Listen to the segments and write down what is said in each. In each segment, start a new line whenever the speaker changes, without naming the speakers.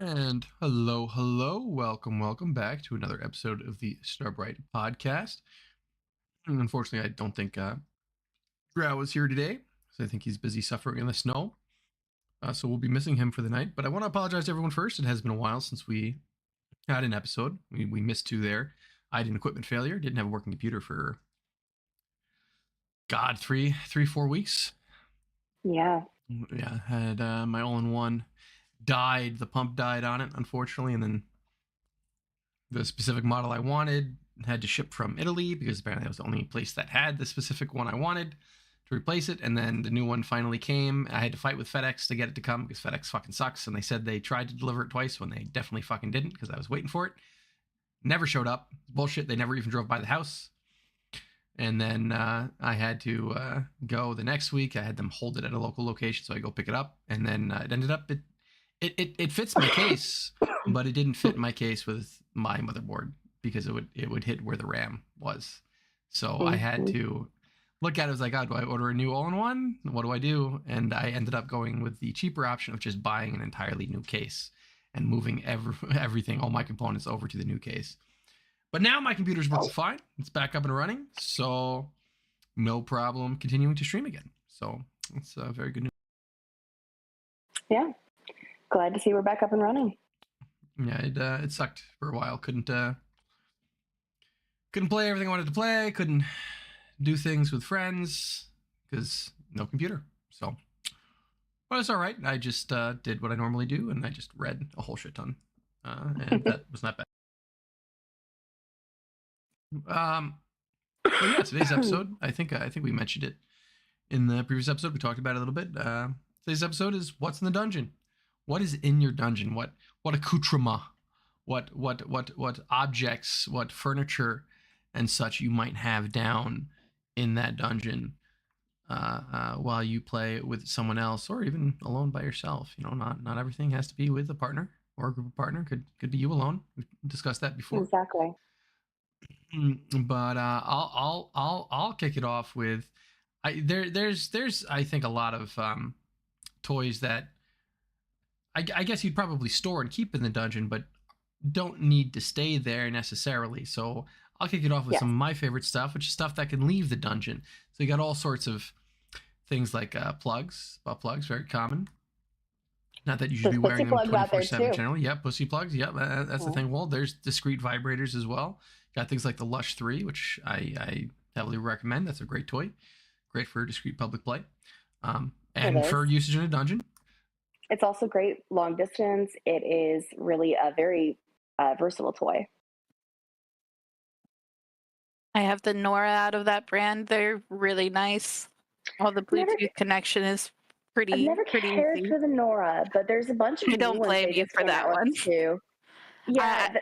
And hello, welcome back to another episode of the Starbright podcast. And unfortunately, I don't think Drow is here today, so I think he's busy suffering in the snow. So we'll be missing him for the night. But I want to apologize to everyone first. It has been a while since we had an episode. We missed two there. I had an equipment failure. Didn't have a working computer for God 4 weeks.
Yeah.
Yeah, had my all-in-one died. The pump died on it, unfortunately, and then the specific model I wanted had to ship from Italy because apparently that was the only place that had the specific one I wanted to replace it. And then the new one finally came. I had to fight with FedEx to get it to come because FedEx fucking sucks. And they said they tried to deliver it twice when they definitely fucking didn't because I was waiting for it. Never showed up. Bullshit. They never even drove by the house. And then I had to go the next week. I had them hold it at a local location, so I go pick it up. And then it ended up it fits my case, but it didn't fit my case with my motherboard because it would hit where the RAM was. So I had to look at it. I was like, oh, do I order a new all-in-one? What do I do? And I ended up going with the cheaper option of just buying an entirely new case and moving everything, all my components over to the new case. But now my computer's working fine. It's back up and running, so no problem continuing to stream again. So it's very good news.
Yeah. Glad to see we're back up and running.
Yeah, it sucked for a while. Couldn't play everything I wanted to play. Couldn't do things with friends because no computer. So, but it's all right. I just did what I normally do, and I just read a whole shit ton, and that was not bad. But yeah, today's episode. I think we mentioned it in the previous episode. We talked about it a little bit. Today's episode is what's in the dungeon. What is in your dungeon? What accoutrement? What objects? What furniture and such you might have down in that dungeon while you play with someone else, or even alone by yourself. You know, not everything has to be with a partner or a group of partner. Could be you alone. We've discussed that before.
Exactly.
But I'll kick it off with there's I think a lot of toys that I guess you'd probably store and keep in the dungeon, but don't need to stay there necessarily. So I'll kick it off with some of my favorite stuff, which is stuff that can leave the dungeon. So you got all sorts of things like plugs, butt plugs, very common. Not that you should be wearing them 24/7 generally. Yep, pussy plugs. Yep, that's the thing. Well, there's discrete vibrators as well. Got things like the Lush 3, which I heavily recommend. That's a great toy. Great for discrete public play. And for usage in a dungeon.
It's also great long distance. It is really a very versatile toy.
I have the Nora out of that brand. They're really nice. All the Bluetooth connection is pretty.
I've never cared for the Nora, but there's a bunch of.
I don't blame you for that one
too. Yeah,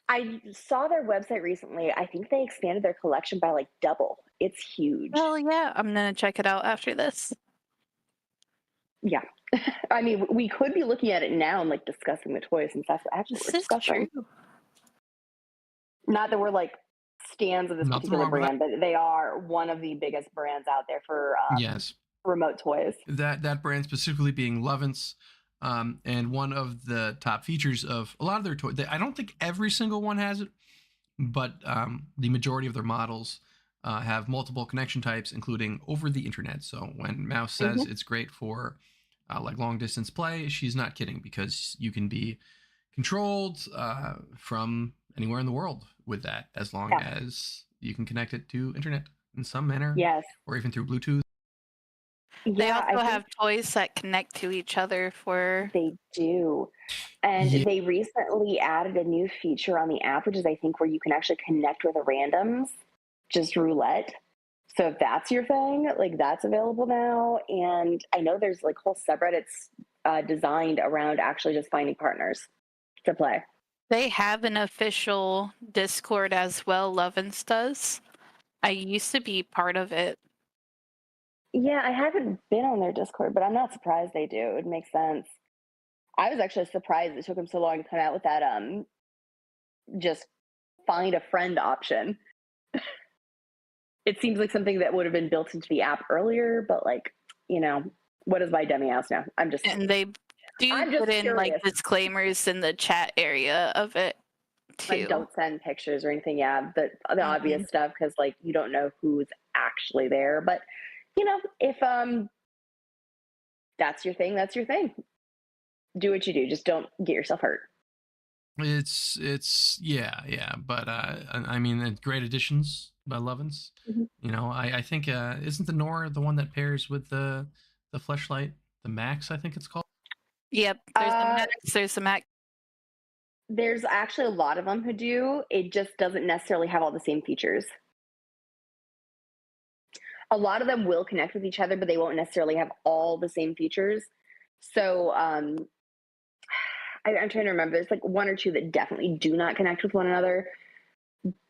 I saw their website recently. I think they expanded their collection by like double. It's huge.
Oh yeah, I'm gonna check it out after this.
Yeah, I mean, we could be looking at it now and like discussing the toys, since that's actually what we're discussing. True. Not that we're like stands of this particular brand, but they are one of the biggest brands out there for remote toys.
That brand specifically being Lovense. And one of the top features of a lot of their toys, I don't think every single one has it, but the majority of their models have multiple connection types, including over the internet. So when Mouse says it's great for like long distance play, she's not kidding, because you can be controlled from anywhere in the world with that, as long as you can connect it to internet in some manner, or even through Bluetooth.
They also have toys that connect to each other for...
They do. And they recently added a new feature on the app, which is, I think, where you can actually connect with a randoms, just roulette. So if that's your thing, like, that's available now. And I know there's like whole subreddits designed around actually just finding partners to play.
They have an official Discord as well, Lovense does. I used to be part of it.
Yeah, I haven't been on their Discord, but I'm not surprised they do. It makes sense. I was actually surprised it took them so long to come out with that just find a friend option. It seems like something that would have been built into the app earlier, but like, you know, what is my dummy ass now? I'm just...
And they do
I'm just
put in like
curious.
disclaimers in the chat area of it too.
Like, don't send pictures or anything. Yeah, the obvious stuff, because like you don't know who's actually there. But you know, if that's your thing, that's your thing. Do what you do. Just don't get yourself hurt.
It's yeah, but I mean, great additions by Lovins.
Mhm.
You know, I think isn't the Nora the one that pairs with the fleshlight, the Max, I think it's called.
Yep, there's the Max, there's the Mac.
There's actually a lot of them who do. It just doesn't necessarily have all the same features. A lot of them will connect with each other, but they won't necessarily have all the same features. So I'm trying to remember. There's like one or two that definitely do not connect with one another.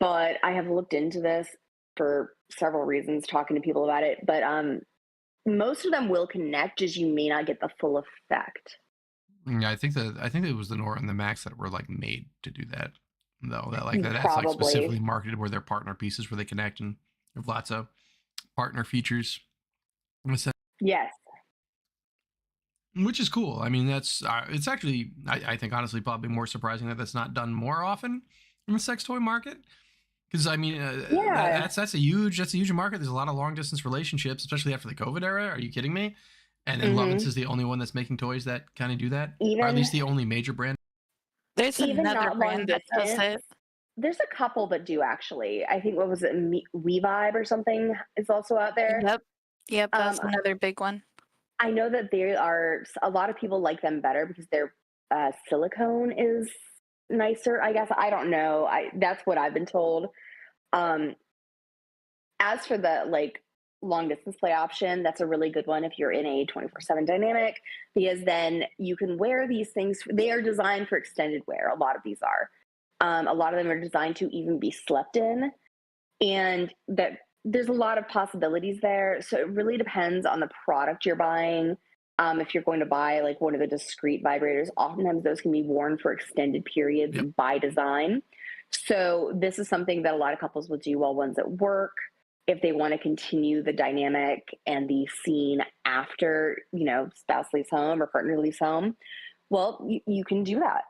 But I have looked into this for several reasons, talking to people about it. But most of them will connect, just you may not get the full effect.
Yeah, I think it was the Nora and the Max that were like made to do that. Though that's like
Probably.
specifically marketed where they're partner pieces where they connect and have lots of partner features.
Yes.
Which is cool. I mean, that's it's actually I think honestly probably more surprising that that's not done more often in the sex toy market. Because I mean,
Yeah.
that's a huge market. There's a lot of long distance relationships, especially after the COVID era. Are you kidding me? And then Lovins is the only one that's making toys that kind of do that, or at least the only major brand.
There's
Even
another
not
brand that does
distance,
it.
there's a couple that do actually. I think what was it, WeVibe or something is also out there.
Yep, that's another big one.
I know that there are a lot of people like them better because their silicone is nicer. I guess I don't know. That's what I've been told. As for the like long distance play option, that's a really good one if you're in a 24/7 dynamic, because then you can wear these things. They are designed for extended wear. A lot of these are. A lot of them are designed to even be slept in, and that there's a lot of possibilities there. So it really depends on the product you're buying. If you're going to buy like one of the discrete vibrators, oftentimes those can be worn for extended periods by design. So this is something that a lot of couples will do while one's at work, if they want to continue the dynamic and the scene after, you know, spouse leaves home or partner leaves home. Well, you can do that.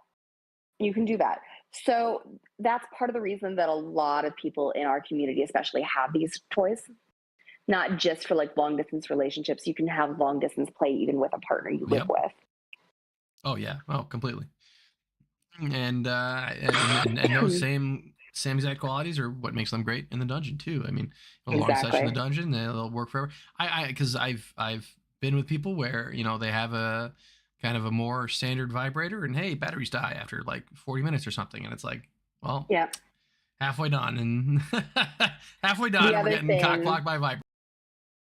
You can do that. So that's part of the reason that a lot of people in our community, especially, have these toys. Not just for like long distance relationships. You can have long distance play even with a partner you live with.
Oh yeah. Oh, completely. And those same exact qualities are what makes them great in the dungeon too. I mean, a long session in the dungeon, they'll work forever. Because I've been with people where, you know, they have a kind of a more standard vibrator, and hey, batteries die after like 40 minutes or something, and it's like, well, halfway done, and we're getting cock blocked by vibrator.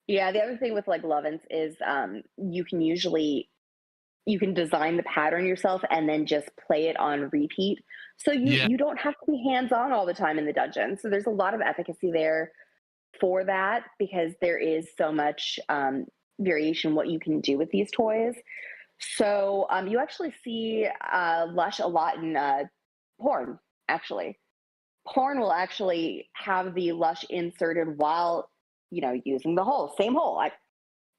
Yeah, the other thing with like Lovins is you can design the pattern yourself and then just play it on repeat. So you don't have to be hands-on all the time in the dungeon. So there's a lot of efficacy there for that, because there is so much variation what you can do with these toys. So you actually see Lush a lot in porn, actually. Porn will actually have the Lush inserted while, you know, using the hole, same hole.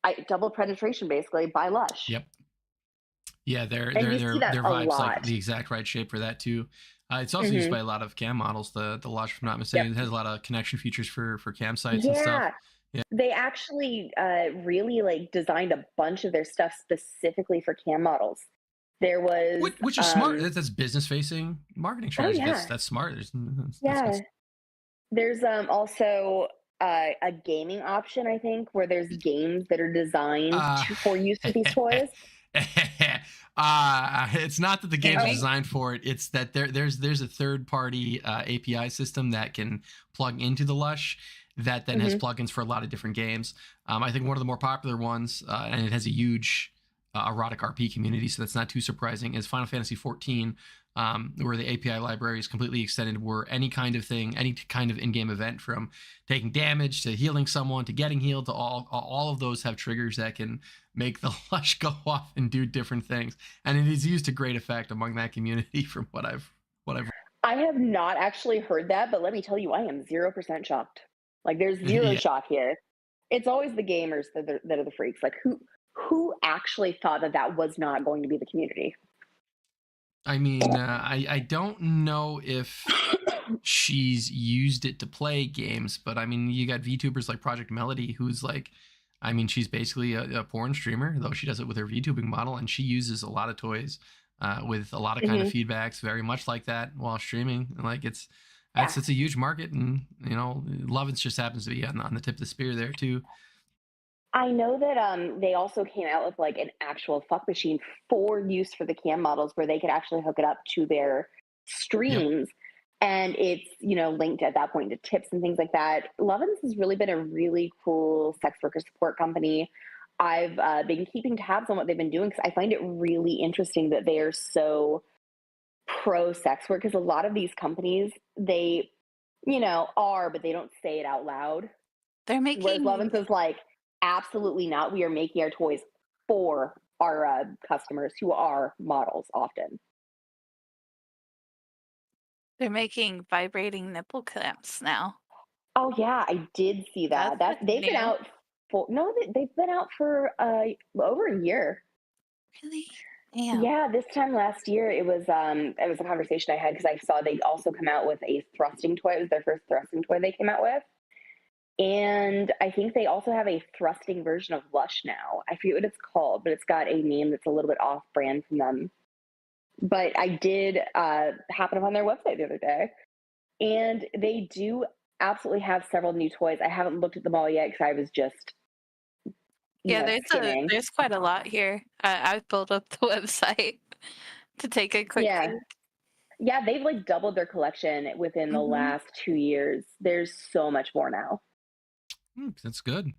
I double penetration basically by Lush.
Yep. Yeah, their vibes like the exact right shape for that too. It's also used by a lot of cam models. The Lush, if I'm not mistaken, it has a lot of connection features for campsites and stuff. Yeah,
they actually really like designed a bunch of their stuff specifically for cam models. There was
which is smart. That's business facing marketing strategy. That's smart.
There's also a gaming option, I think, where there's games that are designed for use with these toys.
It's not that the game's designed for it. It's that there's a third party API system that can plug into the Lush that then has plugins for a lot of different games. I think one of the more popular ones, and it has a huge erotic RP community, so that's not too surprising, is Final Fantasy XIV, where the API library is completely extended, where any kind of thing, any kind of in-game event, from taking damage to healing someone to getting healed, to all of those have triggers that can make the Lush go off and do different things, and it is used to great effect among that community from what I've
I have not actually heard that, but let me tell you, I am 0% shocked. Like, there's zero shock here. It's always the gamers that are the freaks. Like, who actually thought that that was not going to be the community?
I mean, I don't know if she's used it to play games, but I mean, you got VTubers like Project Melody, who's like, I mean, she's basically a porn streamer, though she does it with her VTubing model, and she uses a lot of toys with a lot of kind of
Hmm.
feedbacks, very much like that while streaming. And like
Yeah.
it's a huge market, and you know, Lovins just happens to be on the tip of the spear there too.
I know that they also came out with like an actual fuck machine for use for the cam models where they could actually hook it up to their
Yep.
streams, and it's, you know, linked at that point to tips and things like that. Lovins has really been a really cool sex worker support company. I've been keeping tabs on what they've been doing because I find it really interesting that they are so pro sex work, because a lot of these companies, they, you know, are, but they don't say it out loud.
They're
Whereas
making
Lovins is like, absolutely not. We are making our toys for our customers who are models often.
they're making vibrating nipple clamps now.
Oh yeah, I did see
That's
that. That they've been
new.
out for no, they've been out for over a year.
Really? Damn.
Yeah, this time last year it was a conversation I had because I saw they also come out with a thrusting toy. It was their first thrusting toy they came out with. And I think they also have a thrusting version of Lush now. I forget what it's called, but it's got a name that's a little bit off brand from them. But I did happen upon their website the other day, and they do absolutely have several new toys. I haven't looked at them all yet because I was just, you
Yeah,
know, skimming.
there's quite a lot here. I've pulled up the website to take a quick
Yeah.
peek.
Yeah, they've like doubled their collection within the
Hmm.
last 2 years. There's so much more now.
That's good.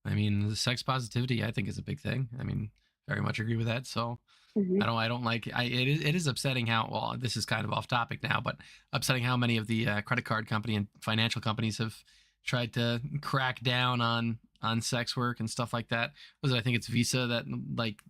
I mean, the sex positivity, I think, is a big thing. I mean, very much agree with that. So
Hmm.
I don't like. It is upsetting how, well, this is kind of off topic now, but upsetting how many of the credit card company and financial companies have tried to crack down on sex work and stuff like that. Was it? I think it's Visa that like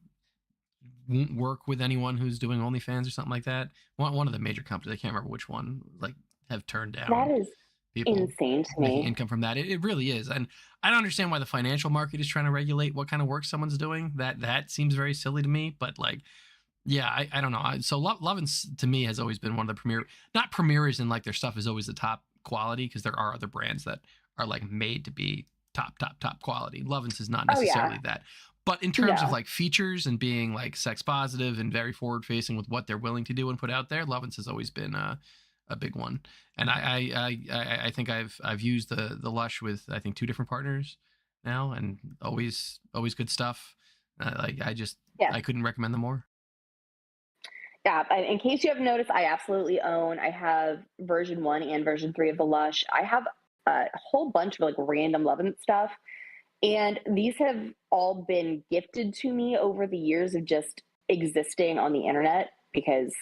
won't work with anyone who's doing OnlyFans or something like that. One of the major companies, I can't remember which one, like have turned
That
down
is
people
insane to
making
me.
income from that. It really is, and I don't understand why the financial market is trying to regulate what kind of work someone's doing. That seems very silly to me. But like, yeah, I don't know. So Love to me has always been one of the premier, not premiers, and like their stuff is always the top quality, because there are other brands that are like made to be top quality. Lovin's is not
Oh yeah.
necessarily that. But in terms of
No.
like features and being like sex positive and very forward facing with what they're willing to do and put out there, Lovin's has always been a big one. And I think I've used the Lush with, I think, two different partners now, and always good stuff. Like
Yeah.
I couldn't recommend them more.
Yeah, in case you haven't noticed, I absolutely own. I have version 1 and version 3 of the Lush. I have a whole bunch of like random Love and stuff, and these have all been gifted to me over the years of just existing on the internet because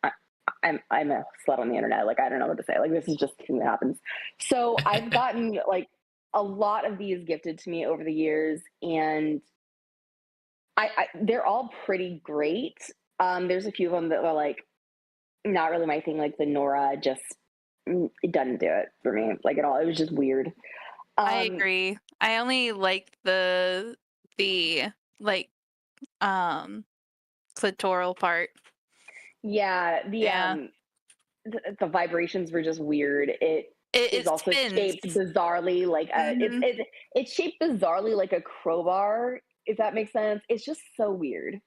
I, I'm a slut on the internet. Like I don't know what to say. Like this is just a thing that happens. So I've gotten like a lot of these gifted to me over the years, and they're all pretty great. There's a few of them that are like not really my thing. Like the Nora, just it doesn't do it for me like at all. It was just weird.
I
Um,
agree. I only like the like um clitoral part.
yeah,
Yeah.
the vibrations were just weird. It is
It
also
spins.
shaped bizarrely like a
Hmm.
it's shaped bizarrely like a crowbar. If that makes sense, it's just so weird.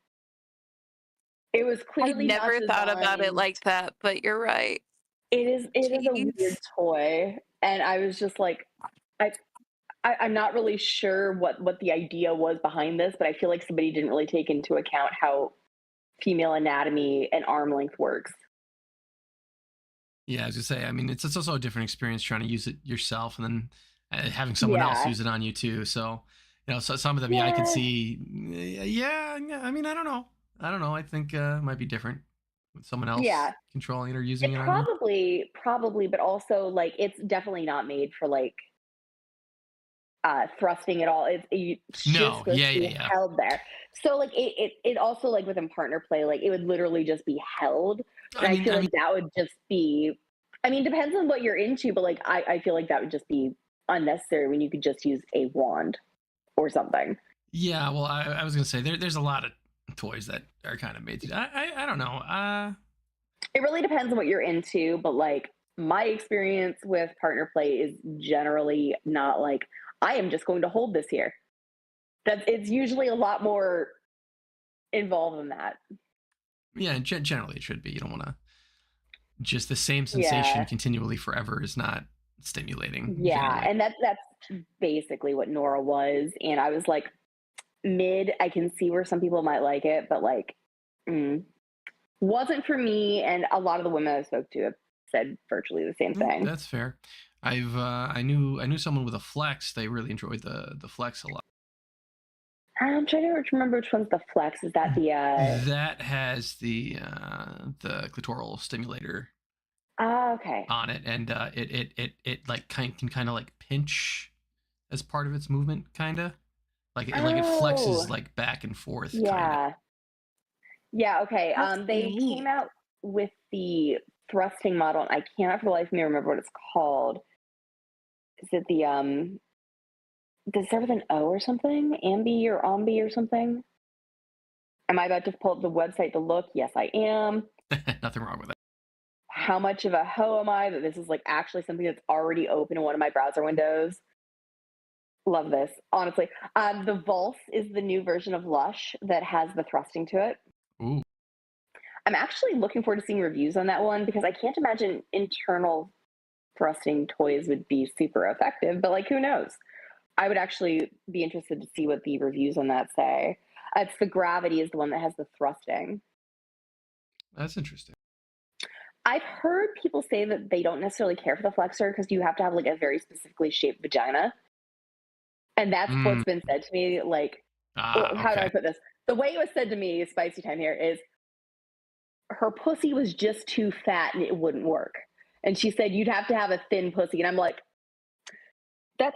It was
I
clearly not
never thought about it
designed.
like that, but you're right.
It is a weird
Jeez.
toy, and I was just like, I, I'm not really sure what the idea was behind this, but I feel like somebody didn't really take into account how female anatomy and arm length works.
Yeah, I was gonna say. I mean, it's also a different experience trying to use it yourself, and then having someone else
Yeah,
use it on you too. So, you know, so some of them, yeah, I could
yeah,
see. Yeah. I mean, I don't know. I don't know. I think it might be different with someone else
yeah.
controlling it or using
It
it on you.
probably, but also like it's definitely not made for like thrusting at all. It's just
No.
supposed
Yeah.
to
Yeah.
be
Yeah.
held there. So like it also like within partner play, like it would literally just be held. And
I
I
mean,
feel
I mean,
like that would just be, I mean, depends on what you're into, but like I feel like that would just be unnecessary when you could just use a wand or something.
Yeah, well, I was gonna say there's a lot of toys that are kind of made to. I don't know.
It really depends on what you're into, but like my experience with partner play is generally not like I am just going to hold this here. That it's usually a lot more involved than that.
Yeah, generally it should be. You don't want to just the same sensation
Yeah.
continually forever is not stimulating
Yeah,
generally.
and that's basically what Nora was, and I was like mid. I can see where some people might like it, but like mm, wasn't for me. And a lot of the women I spoke to have said virtually the same thing.
That's fair. I knew someone with a flex. They really enjoyed the flex a lot.
I'm trying to remember which one's the flex. Is that the
That has the clitoral stimulator
okay.
on it, and it like can kind of like pinch as part of its movement, kind of like it
Oh,
flexes like back and forth, kind of.
yeah. Yeah, okay.
That's
They
neat.
came out with the thrusting model, and I cannot for the life of me remember what it's called. Is it the does it start with an O or something? Ambi or Ombi or something? Am I about to pull up the website to look? Yes, I am.
Nothing wrong with it.
How much of a hoe am I that this is like actually something that's already open in one of my browser windows? Love this, honestly. The Vulse is the new version of Lush that has the thrusting to it.
Ooh,
I'm actually looking forward to seeing reviews on that one because I can't imagine internal thrusting toys would be super effective, but like who knows? I would actually be interested to see what the reviews on that say. It's the Gravity is the one that has the thrusting.
that's interesting.
I've heard people say that they don't necessarily care for the flexor because you have to have like a very specifically shaped vagina. And that's
Mm,
what's been said to me. Like, well, how do
okay.
I put this? The way it was said to me, spicy time here, is her pussy was just too fat and it wouldn't work. And she said you'd have to have a thin pussy. And I'm like,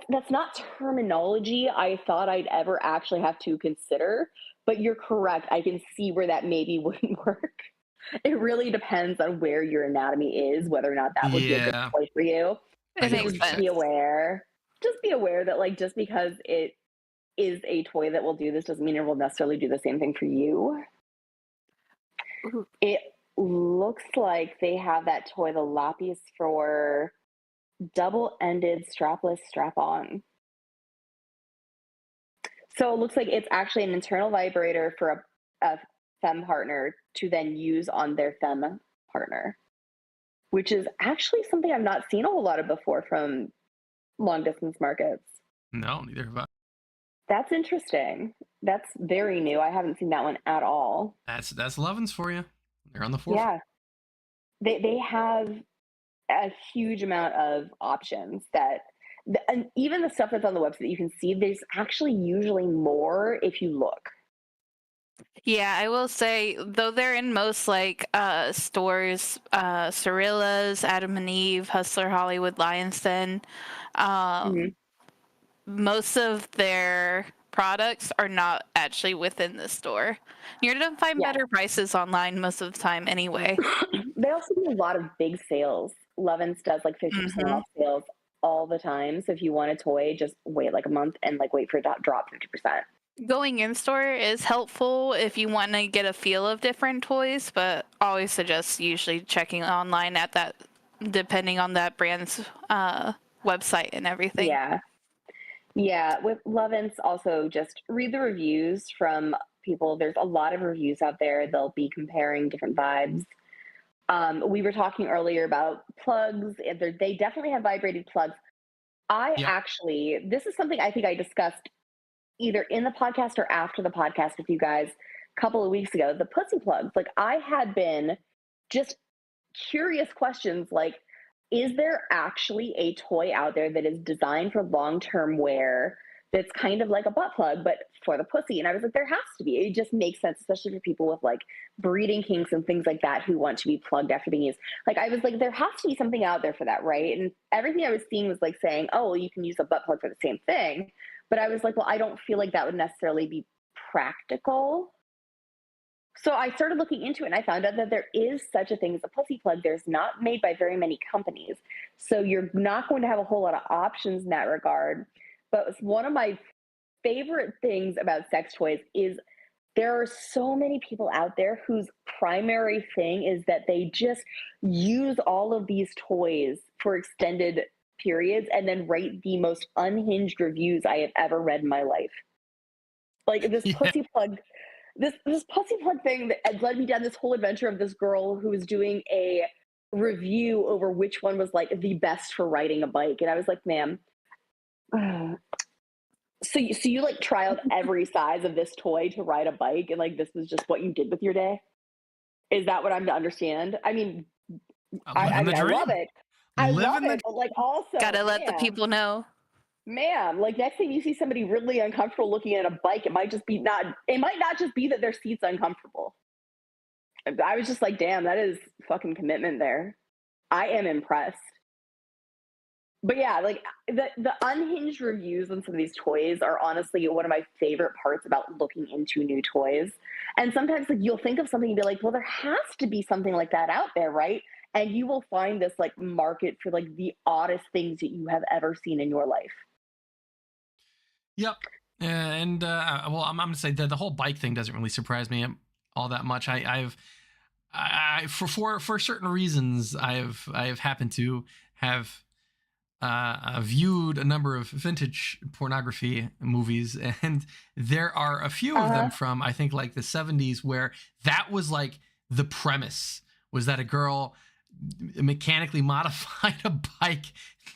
that's not terminology I thought I'd ever actually have to consider. But you're correct. I can see where that maybe wouldn't work. It really depends on where your anatomy is, whether or not that would be a good
Yeah,
toy for you.
I
It
So
get what
makes
you're
just
saying.
be
sense.
aware. Just be aware that like just because it is a toy that will do this doesn't mean it will necessarily do the same thing for you.
Ooh.
It looks like they have that toy, the Lapis, for double-ended strapless strap-on. So it looks like it's actually an internal vibrator for a femme partner to then use on their femme partner, which is actually something I've not seen a whole lot of before from long distance markets.
No, neither have I.
That's interesting. That's very new. I haven't seen that one at all.
That's Levens for you. They're on the forefront.
Yeah, they have a huge amount of options that and even the stuff that's on the website you can see there's actually usually more if you look.
Yeah, I will say though they're in most like stores, Cirilla's, Adam and Eve, Hustler, Hollywood, Lions Den,
Mm-hmm.
um, most of their products are not actually within the store. You're gonna find
Yeah.
better prices online most of the time anyway.
They also do a lot of big sales. Lovin's does like 50%
Hmm.
off sales all the time, so if you want a toy just wait like a month and like wait for it to drop 50%.
Going in store is helpful if you want to get a feel of different toys, but always suggest usually checking online at that, depending on that brand's website and everything.
Yeah. Yeah, with Lovin's also just read the reviews from people. There's a lot of reviews out there. They'll be comparing different vibes. We were talking earlier about plugs. They definitely have vibrated plugs. I
Yep.
actually, this is something I think I discussed either in the podcast or after the podcast with you guys a couple of weeks ago. The pussy plugs. Like, I had been just curious questions like, is there actually a toy out there that is designed for long term wear that's kind of like a butt plug, but for the pussy? And I was like, there has to be. It just makes sense, especially for people with like breeding kinks and things like that who want to be plugged after being used. Like, I was like, there has to be something out there for that, right? And everything I was seeing was like saying, oh, well, you can use a butt plug for the same thing. But I was like, well, I don't feel like that would necessarily be practical. So I started looking into it and I found out that there is such a thing as a pussy plug. There's not made by very many companies. So you're not going to have a whole lot of options in that regard. But one of my favorite things about sex toys is there are so many people out there whose primary thing is that they just use all of these toys for extended periods and then write the most unhinged reviews I have ever read in my life. Like this
Yeah.
pussy plug, this pussy plug thing that led me down this whole adventure of this girl who was doing a review over which one was like the best for riding a bike, and I was like, ma'am. So you like trialed every size of this toy to ride a bike, and like this was just what you did with your day? Is that what I'm to understand? I mean, I
Living the
mean, I
dream.
love it. I love
Living the
it, but like also,
Gotta let the
ma'am,
people know.
ma'am, like next thing you see somebody really uncomfortable looking at a bike, it might not just be that their seat's uncomfortable. I was just like, damn, that is fucking commitment there. I am impressed. But yeah, like the unhinged reviews on some of these toys are honestly one of my favorite parts about looking into new toys. And sometimes like you'll think of something and be like, well, there has to be something like that out there, right? And you will find this like market for like the oddest things that you have ever seen in your life.
Yep. And well, I'm gonna say that the whole bike thing doesn't really surprise me all that much. For certain reasons, I have happened to have viewed a number of vintage pornography movies, and there are a few of them from I think like the 70s where that was like the premise was that a girl mechanically modified a bike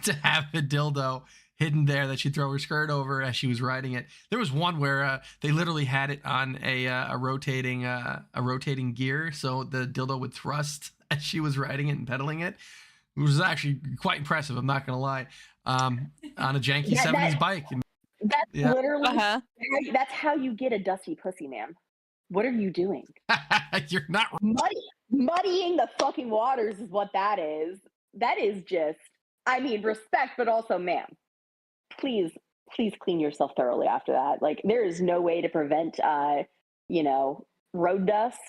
to have a dildo hidden there that she'd throw her skirt over as she was riding it. There was one where they literally had it on a rotating gear, so the dildo would thrust as she was riding it and pedaling it. It was actually quite impressive. I'm not gonna lie. On a janky 70s bike. And,
That's
yeah.
literally that's how you get a dusty pussy, ma'am. What are you doing?
You're not
Muddying the fucking waters is what that is. That is just, I mean, respect, but also, ma'am, please clean yourself thoroughly after that. Like, there is no way to prevent, road dust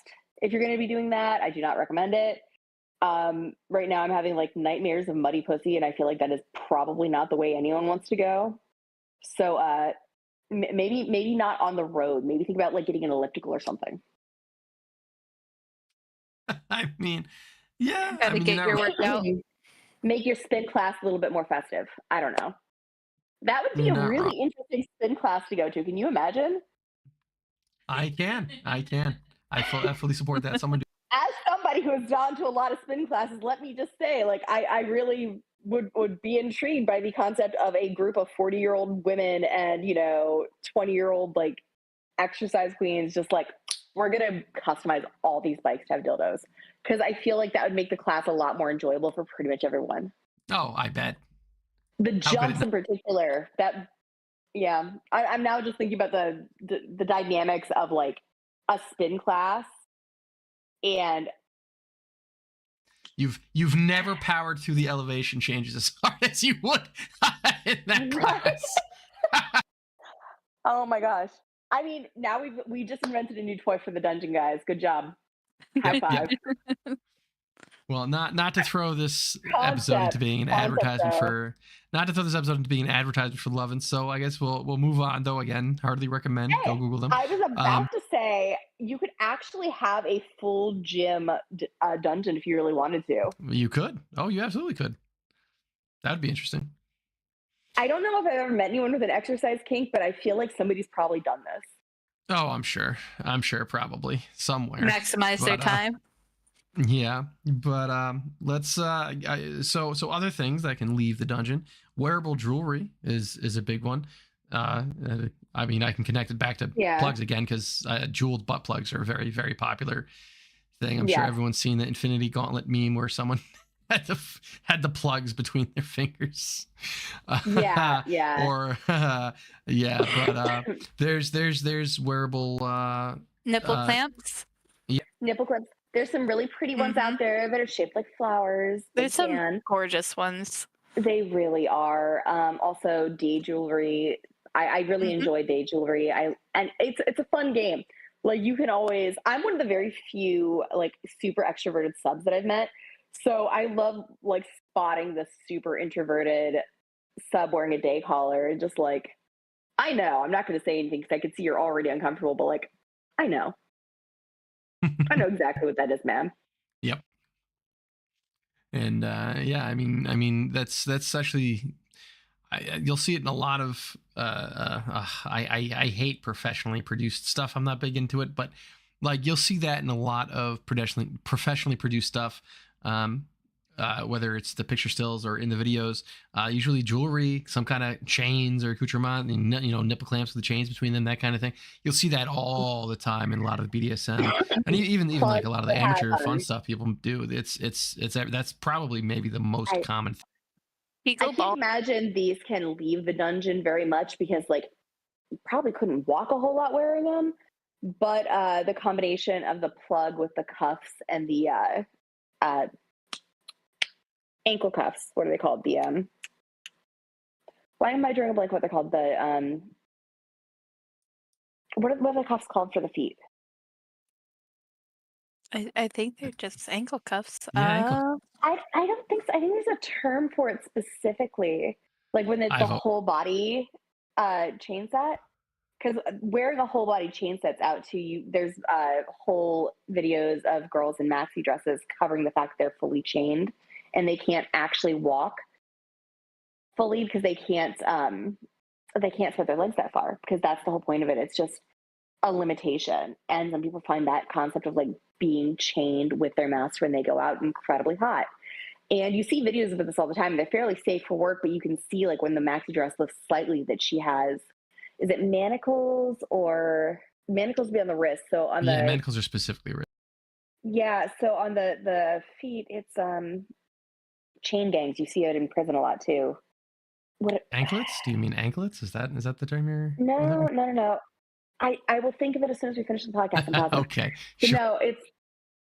if you're going to be doing that. I do not recommend it. Right now I'm having like nightmares of muddy pussy, and I feel like that is probably not the way anyone wants to go. So, maybe not on the road. Maybe think about like getting an elliptical or something.
I mean, yeah.
Gotta get your workout.
Make your spin class a little bit more festive. I don't know. That would be
You're
a
not
really
wrong.
interesting spin class to go to. Can you imagine?
I can. I fully support that. Someone do.
As somebody who has gone to a lot of spin classes, let me just say, like, I really would be intrigued by the concept of a group of 40-year-old women and 20-year-old like exercise queens just like, we're gonna customize all these bikes to have dildos, because I feel like that would make the class a lot more enjoyable for pretty much everyone.
Oh, I bet.
The jumps in particular, I'm now just thinking about the dynamics of like a spin class. And
you've never powered through the elevation changes as hard as you would in that class.
Oh my gosh. I mean, now we just invented a new toy for the dungeon, guys. Good job. High five.
Yeah. Well, not to throw this episode into being an advertisement for Love and So. I guess we'll move on though. Again, hardly recommend. Go Google them.
I was about to say you could actually have a full gym dungeon if you really wanted to.
You could. Oh, you absolutely could. That would be interesting.
I don't know if I've ever met anyone with an exercise kink, but I feel like somebody's probably done this.
Oh, I'm sure, probably somewhere.
Maximize their time.
Yeah, but let's so other things that can leave the dungeon. Wearable jewelry is a big one. I mean, I can connect it back to plugs again, because jeweled butt plugs are a very, very popular thing. I'm sure everyone's seen the Infinity Gauntlet meme where someone had the plugs between their fingers.
Yeah.
Or but there's wearable
nipple clamps.
Yeah.
Nipple clamps. There's some really pretty ones out there that are shaped like flowers.
There's some gorgeous ones.
They really are. Also, day jewelry. I really enjoy day jewelry. And it's a fun game. Like, you can always. I'm one of the very few like super extroverted subs that I've met. So I love like spotting the super introverted sub wearing a day collar. Just like, I know. I'm not going to say anything because I can see you're already uncomfortable, but like, I know. I know exactly what that is, ma'am.
Yep. And yeah, that's actually you'll see it in a lot of I hate professionally produced stuff. I'm not big into it, but like you'll see that in a lot of professionally produced stuff. Whether it's the picture stills or in the videos, usually jewelry, some kind of chains or accoutrement, nipple clamps with the chains between them, that kind of thing. You'll see that all the time in a lot of BDSM, and even like a lot of the amateur fun stuff people do. It's that's probably maybe the most common thing.
I can't imagine these can leave the dungeon very much because, like, you probably couldn't walk a whole lot wearing them. But the combination of the plug with the cuffs and the ankle cuffs, what are they called? The why am I drawing a blank? What they're called? The what are the cuffs called for the feet?
I think they're just ankle cuffs.
Yeah, ankle.
I don't think so. I think there's a term for it specifically, like when it's the whole body chain set. Because wearing a whole body chain sets out to you, there's whole videos of girls in maxi dresses covering the fact they're fully chained and they can't actually walk fully because they can't spread their legs that far, because that's the whole point of it. It's just a limitation. And some people find that concept of like being chained with their master when they go out incredibly hot. And you see videos of this all the time. They're fairly safe for work, but you can see like when the maxi dress lifts slightly that she has, is it manacles or manacles be on the wrist? So on the
manacles are specifically wrist.
Yeah, so on the feet, it's chain gangs. You see it in prison a lot too.
Anklets? Do you mean anklets? Is that the term you're?
No. I will think of it as soon as we finish the podcast. I'm positive.
Okay.
Sure. No,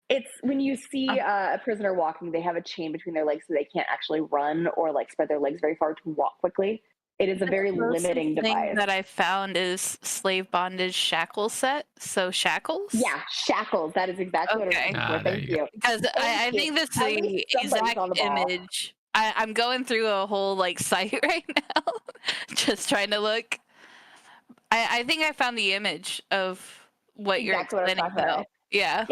it's when you see a prisoner walking, they have a chain between their legs so they can't actually run or like spread their legs very far to walk quickly. It is a very limiting device.
The thing that I found is slave bondage shackle set. So shackles?
Yeah, shackles. That is exactly what I'm looking for. Thank you.
Because I think that's the exact image. I'm going through a whole like site right now, just trying to look. I think I found the image of what you're explaining about. Yeah.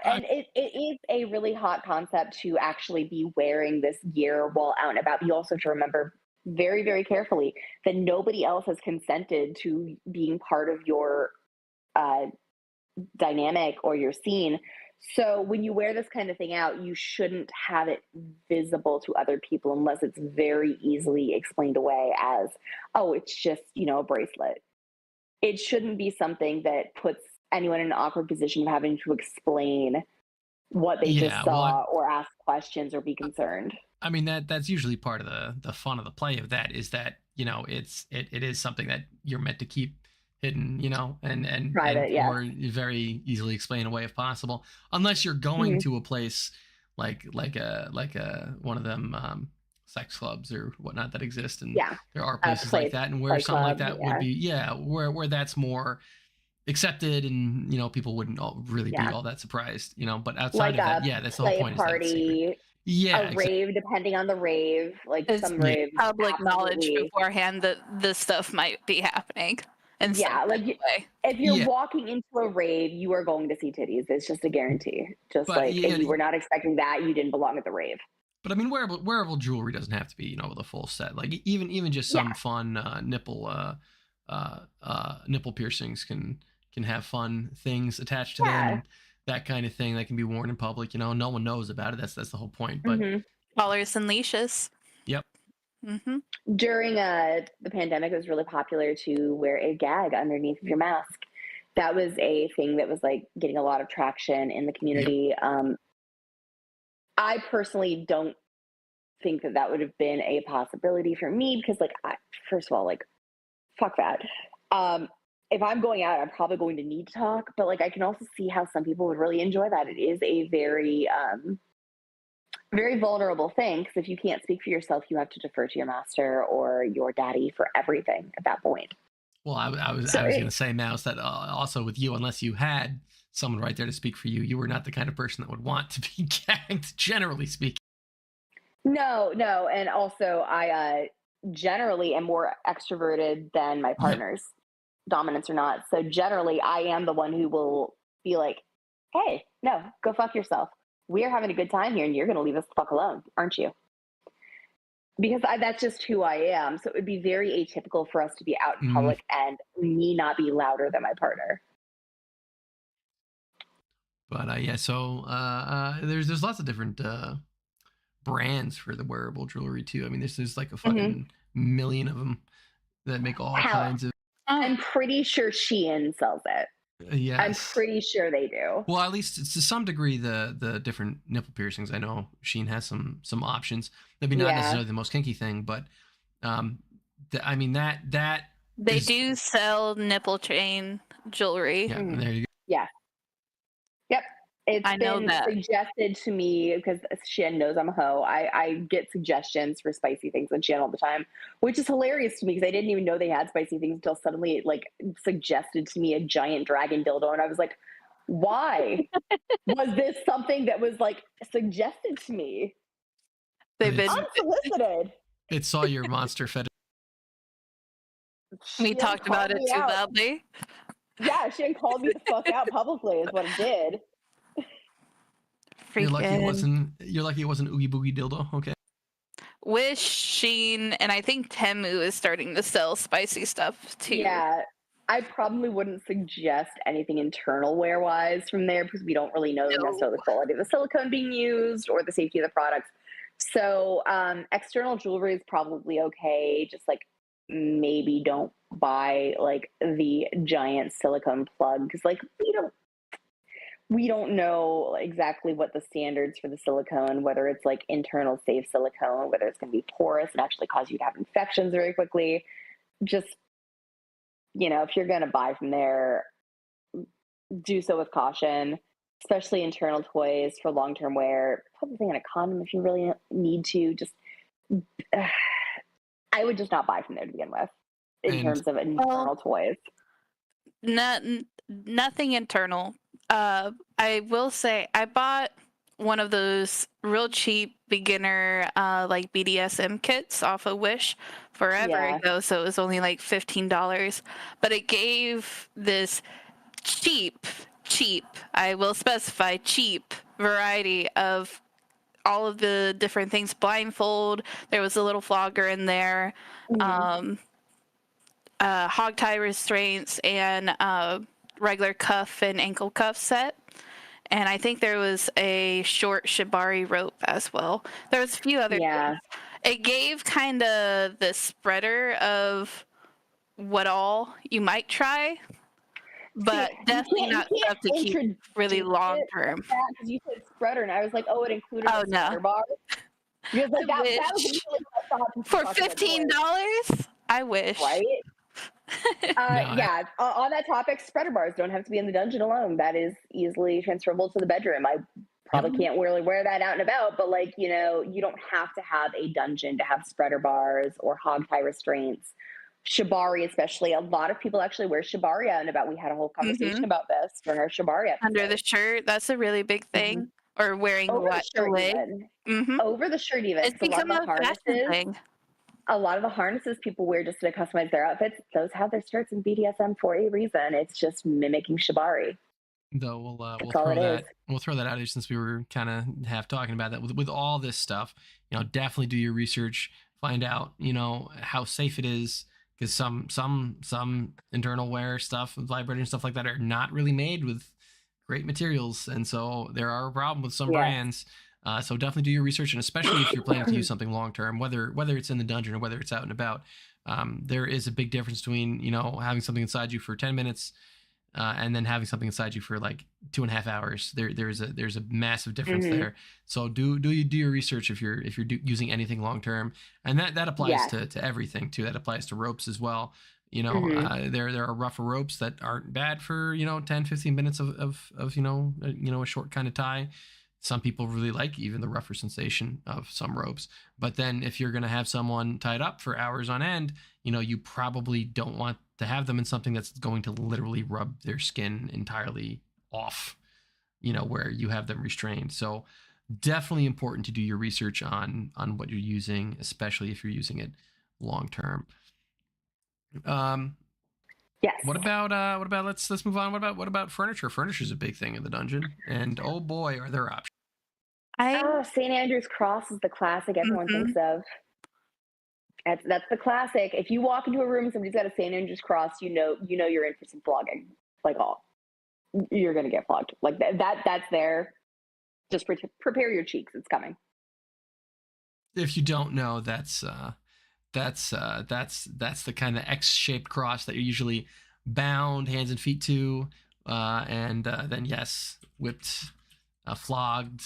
And it is a really hot concept to actually be wearing this gear while out and about. You also have to remember very, very carefully that nobody else has consented to being part of your dynamic or your scene. So when you wear this kind of thing out, you shouldn't have it visible to other people unless it's very easily explained away as, oh, it's just, a bracelet. It shouldn't be something that puts anyone in an awkward position of having to explain what they just saw or ask questions or be concerned.
I mean, that's usually part of the fun of the play of that, is that, it is something that you're meant to keep hidden, and private, or very easily explain away if possible, unless you're going to a place like a one of them sex clubs or whatnot that exist, and there are places like that, and where something like that would be where that's more accepted, and people wouldn't really be all that surprised, but outside of that, that's the whole point.
Party. A rave, depending on the rave, like some raves,
public knowledge beforehand that this stuff might be happening. And
if you're walking into a rave, you are going to see titties. It's just a guarantee. If you were not expecting that, you didn't belong at the rave.
But I mean, wearable jewelry doesn't have to be, with a full set. Like even just some fun nipple piercings can have fun things attached to them. And that kind of thing that can be worn in public. No one knows about it. That's the whole point. But
collars and leashes.
Yep.
Mm-hmm.
During the pandemic, it was really popular to wear a gag underneath of your mask. That was a thing that was like getting a lot of traction in the community. Yep. I personally don't think that would have been a possibility for me because, first of all, fuck that. If I'm going out, I'm probably going to need to talk, but I can also see how some people would really enjoy that. It is a very, very vulnerable thing, because if you can't speak for yourself, you have to defer to your master or your daddy for everything at that point.
Well, I was going to say, Mouse, that also with you, unless you had someone right there to speak for you, you were not the kind of person that would want to be gagged, generally speaking.
No, and also generally am more extroverted than my
Yeah.
partners, dominance or not. So generally, I am the one who will be like, "Hey, no, go fuck yourself. We are having a good time here, and you're going to leave us the fuck alone, aren't you?" Because that's just who I am. So it would be very atypical for us to be out in
Mm,
public and me not be louder than my partner.
but yeah, so there's lots of different brands for the wearable jewelry too. I mean, there's like a
Hmm.
fucking million of them that make all
How
kinds of
Oh,
I'm pretty sure Shein sells it. I'm
yes.
pretty sure they do.
Well, at least to some degree, the different nipple piercings. I know Sheen has some options. Maybe not
Yeah.
necessarily the most kinky thing, but um, I mean that
they
is
do sell nipple chain jewelry.
yeah.
Mhm.
There you
Yeah. Yep. It's
I know
been
that.
suggested to me because Shin knows I'm a hoe. I get suggestions for spicy things on Shin all the time, which is hilarious to me because I didn't even know they had spicy things until suddenly it like suggested to me a giant dragon dildo. And I was like, why? Was this something that was like suggested to me?
go.
They've been.
Unsolicited.
It saw your monster fetish.
We
Shin
talked about
called
it
me
too
out.
loudly.
Yeah, Shin called me the fuck out publicly, is what it did.
You're lucky it
Freaking
wasn't Oogie Boogie dildo. Okay.
Wish, Sheen, and I think Temu is starting to sell spicy stuff too.
Yeah, I probably wouldn't suggest anything internal wear wise from there because we don't really know
No.
necessarily the quality of the silicone being used or the safety of the products. So external jewelry is probably okay. Just like maybe don't buy like the giant silicone plug because like we don't know exactly what the standards for the silicone, whether it's like internal safe silicone, whether it's going to be porous and actually cause you to have infections very quickly. Just if you're going to buy from there, do so with caution, especially internal toys for long term wear. Put the thing in a condom if you really need to. Just, I would just not buy from there to begin with in
And
terms of
Well,
internal toys.
nothing internal. I will say I bought one of those real cheap beginner like BDSM kits off of Wish forever
Yeah.
ago, so it was only like $15. But it gave this cheap, I will specify cheap variety of all of the different things. Blindfold, there was a little flogger in there,
Mhm.
hog tie restraints, and regular cuff and ankle cuff set. And I think there was a short shibari rope as well. There was a few other
Yeah.
things. It gave kind of the spreader of what all you might try,
See,
but definitely
you
not
can't
stuff to keep
introduce
really long
it like
term.
that because you said spreader, and I was like, oh, it included
Oh
a
no,
spreader bar. Because
I
like that was
wish.
initially what I thought people
For
talking about toys,
$15, I wish.
right?
no,
Yeah. On that topic, spreader bars don't have to be in the dungeon alone. That is easily transferable to the bedroom. I
yep.
probably can't really wear that out and about, but like you don't have to have a dungeon to have spreader bars or hog tie restraints. Shibari, especially, a lot of people actually wear shibari out and about. We had a whole conversation
Hmm.
about this during our shibari
Under the
episode.
shirt, that's a really big
Hmm.
thing. Or wearing
Over the
what? The
shirt,
leg.
even
Hmm.
over the shirt, even
It's
because
become a fashion thing.
a lot of the harnesses people wear just to customize their outfits, those have their skirts in BDSM for a reason. It's just mimicking shibari.
Though
That's all it is.
we'll throw that out here since we were kind of half talking about that with all this stuff. Definitely do your research, find out how safe it is because some internal wear stuff, vibrator and stuff like that are not really made with great materials, and so there are a problem with some
Yes.
brands. So definitely do your research, and especially if you're planning to use something long term, whether it's in the dungeon or whether it's out and about. There is a big difference between having something inside you for 10 minutes and then having something inside you for like 2.5 hours. There's a massive difference
Mhm.
there. So do your research if you're using anything long term, and that applies
Yes.
to everything too. That applies to ropes as well.
Mhm.
There are rougher ropes that aren't bad for 10-15 minutes of a short kind of tie. Some people really like even the rougher sensation of some ropes. But then if you're going to have someone tied up for hours on end, you probably don't want to have them in something that's going to literally rub their skin entirely off, where you have them restrained. So definitely important to do your research on what you're using, especially if you're using it long term. Um,
Yes.
what about let's move on. What about furniture? Furniture is a big thing in the dungeon, and oh boy, are there options.
Oh, St. Andrew's Cross is the classic everyone thinks of. That's the classic. If you walk into a room and somebody's got a St. Andrew's Cross, you know you're in for some flogging. Like, you're gonna get flogged. Like that's there. Just prepare your cheeks. It's coming.
If you don't know, that's the kind of X-shaped cross that you're usually bound hands and feet to, and then yes, whipped, flogged,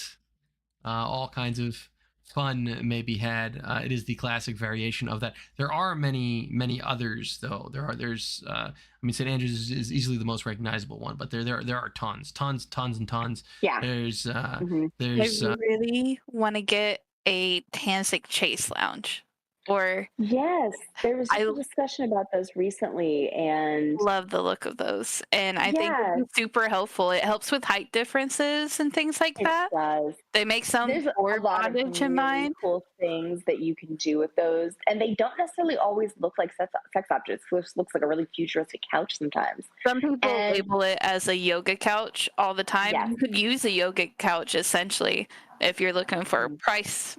all kinds of fun may be had. It is the classic variation of that. There are many others though. There's I mean, St. Andrews is easily the most recognizable one, but there are tons and tons.
Yeah.
There's
I really want to get a Tansic Chase Lounge. Or
yes, there was a discussion about those recently, and
love the look of those. And I think it's super helpful. It helps with height differences and things like that.
It does.
They make some
There's a lot of really cool things that you can do with those, and they don't necessarily always look like sex objects. It looks like a really futuristic couch sometimes.
Some people label it as a yoga couch all the time.
Yes.
You could use a yoga couch essentially if you're looking for price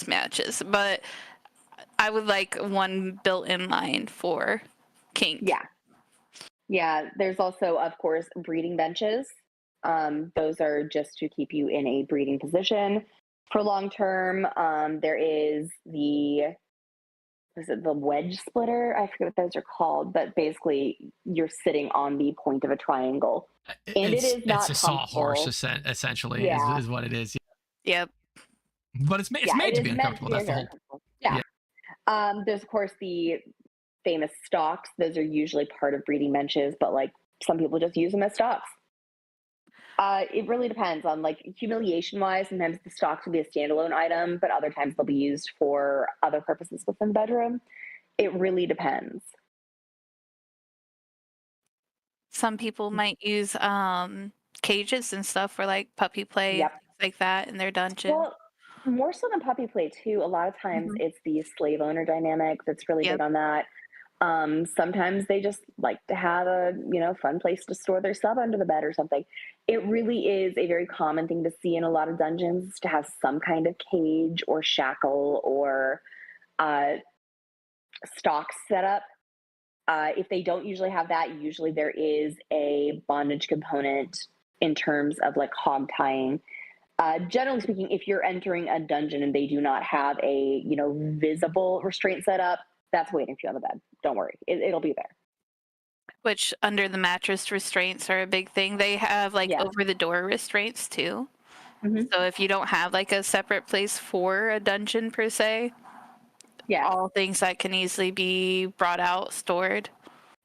matches, but I would like one built in line for kink.
Yeah. There's also, of course, breeding benches. Those are just to keep you in a breeding position for long term. There is the wedge splitter? I forget what those are called, but basically you're sitting on the point of a triangle, and it's a
sawhorse essentially.
Yeah.
Is what it is.
Yep.
But it's made to be uncomfortable. That's the whole.
Yeah. There's of course the famous stocks. Those are usually part of breeding benches, but like some people just use them as stocks. It really depends on, like, humiliation wise. Sometimes the stocks will be a standalone item, but other times they'll be used for other purposes within the bedroom. It really depends.
Some people might use cages and stuff for like puppy play, things like that in their dungeon.
Well, more so than puppy play too. A lot of times it's the slave owner dynamic that's really big on that. Sometimes they just like to have a fun place to store their sub under the bed or something. It really is a very common thing to see in a lot of dungeons to have some kind of cage or shackle or stocks set up. If they don't usually have that, usually there is a bondage component in terms of like hog tying. Generally speaking, if you're entering a dungeon and they do not have a visible restraint set up, that's waiting for you on the bed. Don't worry, it'll be there.
Which under the mattress restraints are a big thing. They have like over the door restraints too. So if you don't have like a separate place for a dungeon per se, all things that can easily be brought out, stored.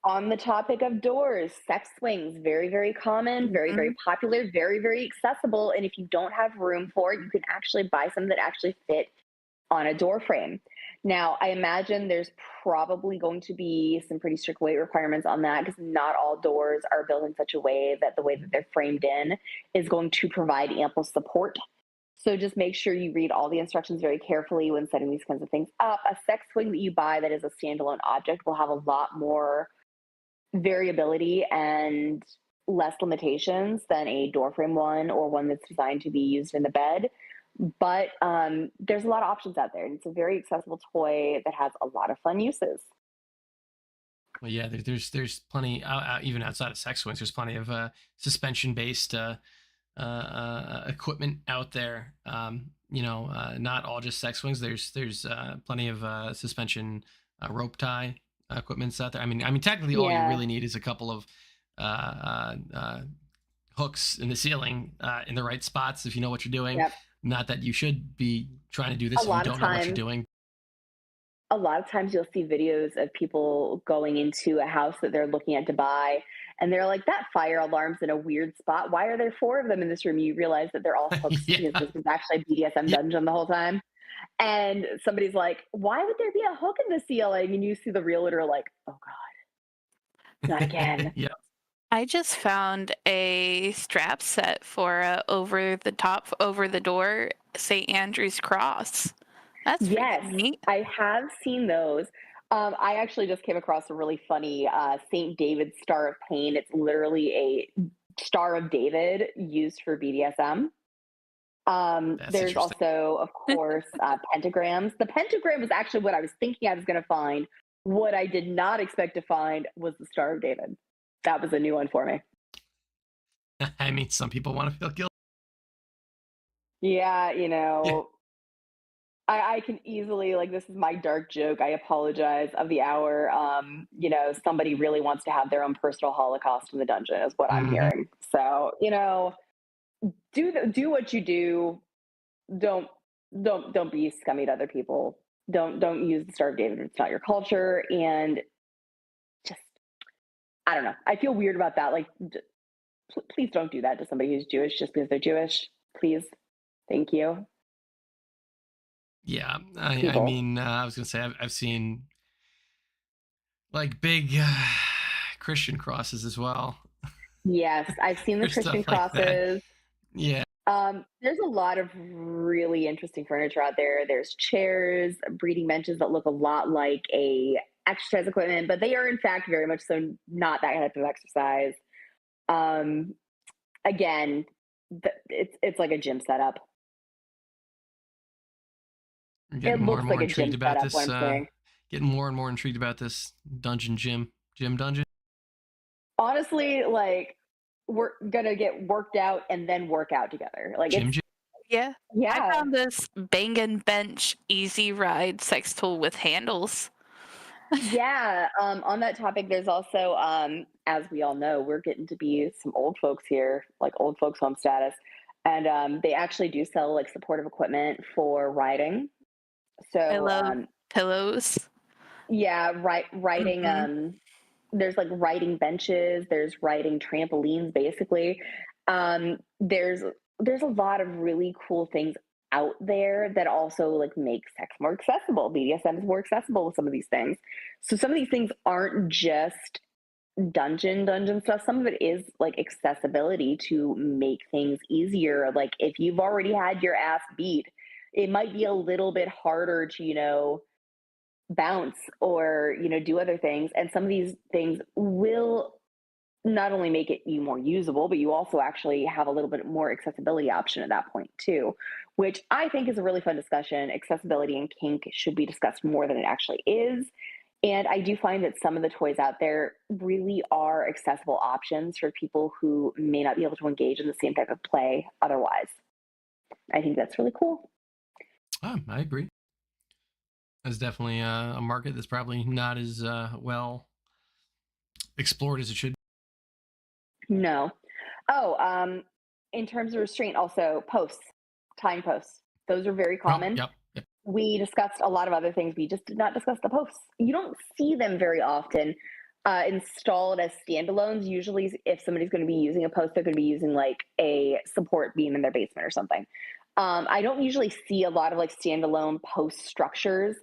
On the topic of doors, sex swings, very, very common, very, very popular, very, very accessible. And if you don't have room for it, you can actually buy some that actually fit on a door frame. Now, I imagine there's probably going to be some pretty strict weight requirements on that, because not all doors are built in such a way that the way that they're framed in is going to provide ample support. So just make sure you read all the instructions very carefully when setting these kinds of things up. A sex swing that you buy that is a standalone object will have a lot more variability and less limitations than a door frame one or one that's designed to be used in the bed. But there's a lot of options out there, and it's a very accessible toy that has a lot of fun uses.
Well, yeah, there's plenty, even outside of sex swings, there's plenty of suspension-based equipment out there. Not all just sex swings. There's plenty of suspension rope tie equipments out there. I mean, technically, all you really need is a couple of hooks in the ceiling in the right spots if you know what you're doing. Not that you should be trying to do this if you don't know what you're doing.
A lot of times you'll see videos of people going into a house that they're looking at to buy, and they're like, that fire alarm's in a weird spot. Why are there 4 of them in this room? You realize that they're all hooks because this is actually a BDSM dungeon the whole time. And somebody's like, why would there be a hook in the ceiling? And you see the realtor like, oh God, not again.
I just found a strap set for over the door St. Andrew's cross. That's
yes,
neat.
I have seen those. I actually just came across a really funny St. David's Star of Pain. It's literally a Star of David used for BDSM.
That's
There's
interesting.
also, of course, pentagrams. The pentagram was actually what I was thinking I was going to find. What I did not expect to find was the Star of David. That was a new one for me.
I mean, some people want to feel guilty.
Yeah,
Yeah.
I can easily, like, this is my dark joke. I apologize of the hour. Somebody really wants to have their own personal Holocaust in the dungeon, is what I'm
Mm-hmm.
hearing. So, do what you do. Don't don't be scummy to other people. Don't use the Star of David if it's not your culture. And just, I don't know. I feel weird about that. Like, please don't do that to somebody who's Jewish just because they're Jewish. Please, thank you,
Yeah. I
people.
mean, I was gonna say I've seen like big Christian crosses as well
Yes, I've seen the
or
Christian
stuff like that.
crosses.
Yeah.
There's a lot of really interesting furniture out there. There's chairs, breeding benches that look a lot like a exercise equipment, but they are in fact very much so not that type of exercise. Um, Again, it's like a gym setup.
I'm getting
It
more and
looks
more
like a
intrigued
gym
about
setup. What
this.
I'm saying.
Getting more and more intrigued about this gym dungeon.
Honestly, like we're gonna get worked out and then work out together. Like
Gym
it's
gym.
Yeah. I
yeah.
found this Bang and Bench Easy Ride sex tool with handles.
Yeah, on that topic, there's also, as we all know, we're getting to be some old folks here, like old folks home status, and they actually do sell like supportive equipment for riding.
I
So,
love pillows.
yeah, riding.
Hmm.
There's like riding benches. There's riding trampolines, basically. There's a lot of really cool things out there that also like make sex more accessible. BDSM is more accessible with some of these things. So some of these things aren't just dungeon stuff. Some of it is like accessibility to make things easier. Like if you've already had your ass beat, it might be a little bit harder to, bounce or, do other things. And some of these things will not only make it you more usable, but you also actually have a little bit more accessibility option at that point too, which I think is a really fun discussion. Accessibility and kink should be discussed more than it actually is. And I do find that some of the toys out there really are accessible options for people who may not be able to engage in the same type of play otherwise. I think that's really cool.
I agree. That's definitely a market that's probably not as well explored as it should.
No. Oh, in terms of restraint, also posts, time posts. Those are very
Oh,
common.
yep, yep.
We discussed a lot of other things. We just did not discuss the posts. You don't see them very often installed as standalones. Usually, if somebody's going to be using a post, they're going to be using like a support beam in their basement or something. I don't usually see a lot of like standalone post structures,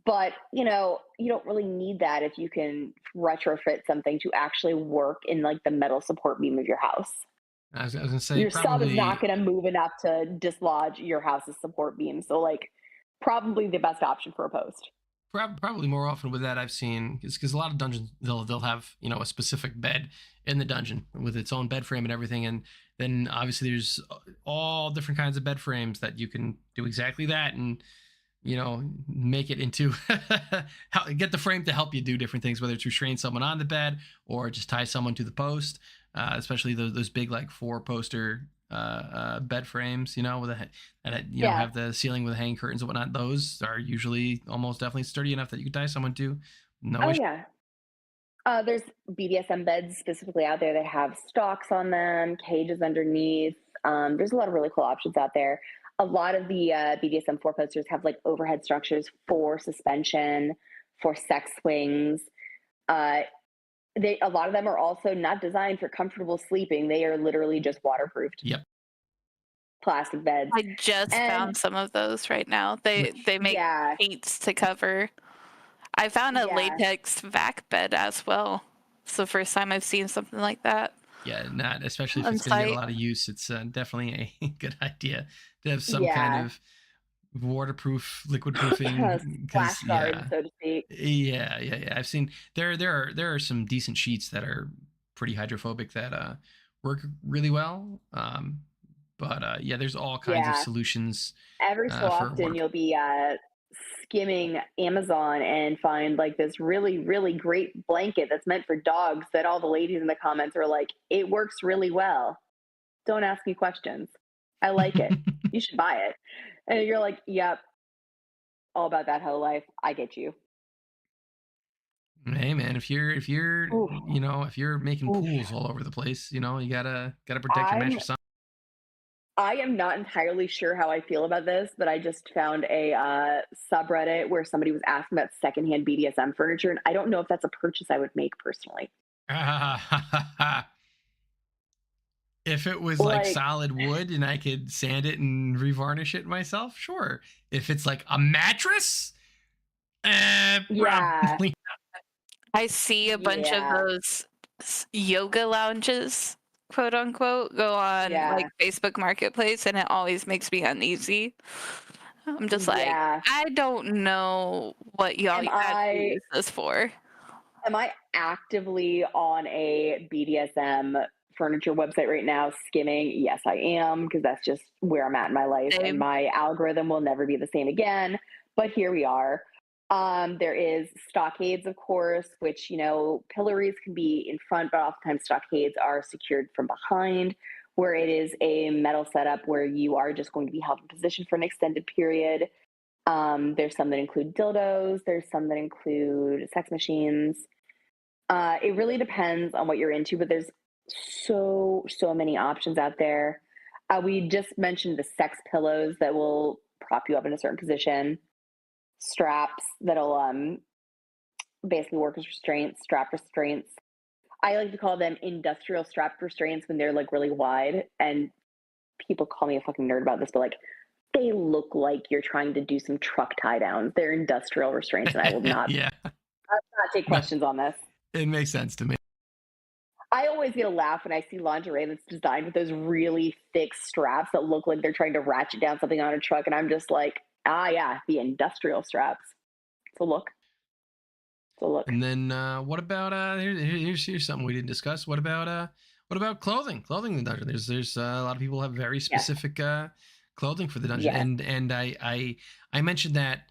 but you don't really need that if you can retrofit something to actually work in like the metal support beam of your house.
I was gonna say
Your sub is not
probably
going to move enough to dislodge your house's support beam. So, like, probably the best option for a post.
probably more often with that I've seen because a lot of dungeons they'll have a specific bed in the dungeon with its own bed frame and everything, and then obviously there's all different kinds of bed frames that you can do exactly that and make it into get the frame to help you do different things, whether it's restrain someone on the bed or just tie someone to the post, especially those big like 4-poster bed frames, with that
Yeah.
have the ceiling with hanging curtains and whatnot. Those are usually almost definitely sturdy enough that you could tie someone to. No
Oh,
issue.
yeah. There's BDSM beds specifically out there that have stalks on them, cages underneath. There's a lot of really cool options out there. A lot of the BDSM four posters have like overhead structures for suspension, for sex swings. Uh, a lot of them are also not designed for comfortable sleeping. They are literally just waterproofed
Yep.
plastic beds.
I just
And
found some of those right now. They make
yeah,
sheets to cover. I found a
yeah,
latex vac bed as well. It's the first time I've seen something like that
Yeah, not especially if
on
it's going to get a
site.
lot of use. It's definitely a good idea to have some kind
yeah.
of waterproof, liquid proofing. Because
Splash guard, so to speak.
yeah. I've seen there are some decent sheets that are pretty hydrophobic that work really well. But yeah, there's all kinds of
Yeah.
solutions
Every so
for
often,
water.
you'll be skimming Amazon and find like this really, really great blanket that's meant for dogs that all the ladies in the comments are like, it works really well. Don't ask me questions. I like it. You should buy it. And you're like, yep, all about that hoe life. I get you.
Hey man, if you're
Oof,
if you're making
oof.
pools all over the place, you gotta protect your
I'm
mattress.
I am not entirely sure how I feel about this, but I just found a subreddit where somebody was asking about secondhand BDSM furniture, and I don't know if that's a purchase I would make personally.
If it was like
Like,
solid wood and I could sand it and revarnish it myself, sure. If it's like a mattress,
yeah,
probably.
I see a bunch of
yeah,
those yoga lounges, quote unquote, go on like
yeah,
Facebook Marketplace, and it always makes me uneasy. I'm just like,
yeah.
I don't know what y'all
Am
actually
I
use this for.
am I actively on a BDSM furniture website right now skimming? Yes, I am, because that's just where I'm at in my life, and
Same.
my algorithm will never be the same again. But here we are. There is stockades, of course, which pillories can be in front, but oftentimes stockades are secured from behind, where it is a metal setup where you are just going to be held in position for an extended period. There's some that include dildos. There's some that include sex machines. It really depends on what you're into, but there's so many options out there. We just mentioned the sex pillows that will prop you up in a certain position, straps that'll basically work as restraints, strap restraints. I like to call them industrial strap restraints when they're like really wide, and people call me a fucking nerd about this, but like they look like you're trying to do some truck tie downs. They're industrial restraints, and I will not,
Yeah,
not take
no,
questions on this.
it makes sense to me.
I always get a laugh when I see lingerie that's designed with those really thick straps that look like they're trying to ratchet down something on a truck. And I'm just like, yeah, the industrial straps. It's a look. It's a look.
And then what about here's something we didn't discuss. What about clothing? Clothing in the dungeon. There's a lot of people have very
Yes.
specific clothing for the dungeon,
Yes.
and I mentioned that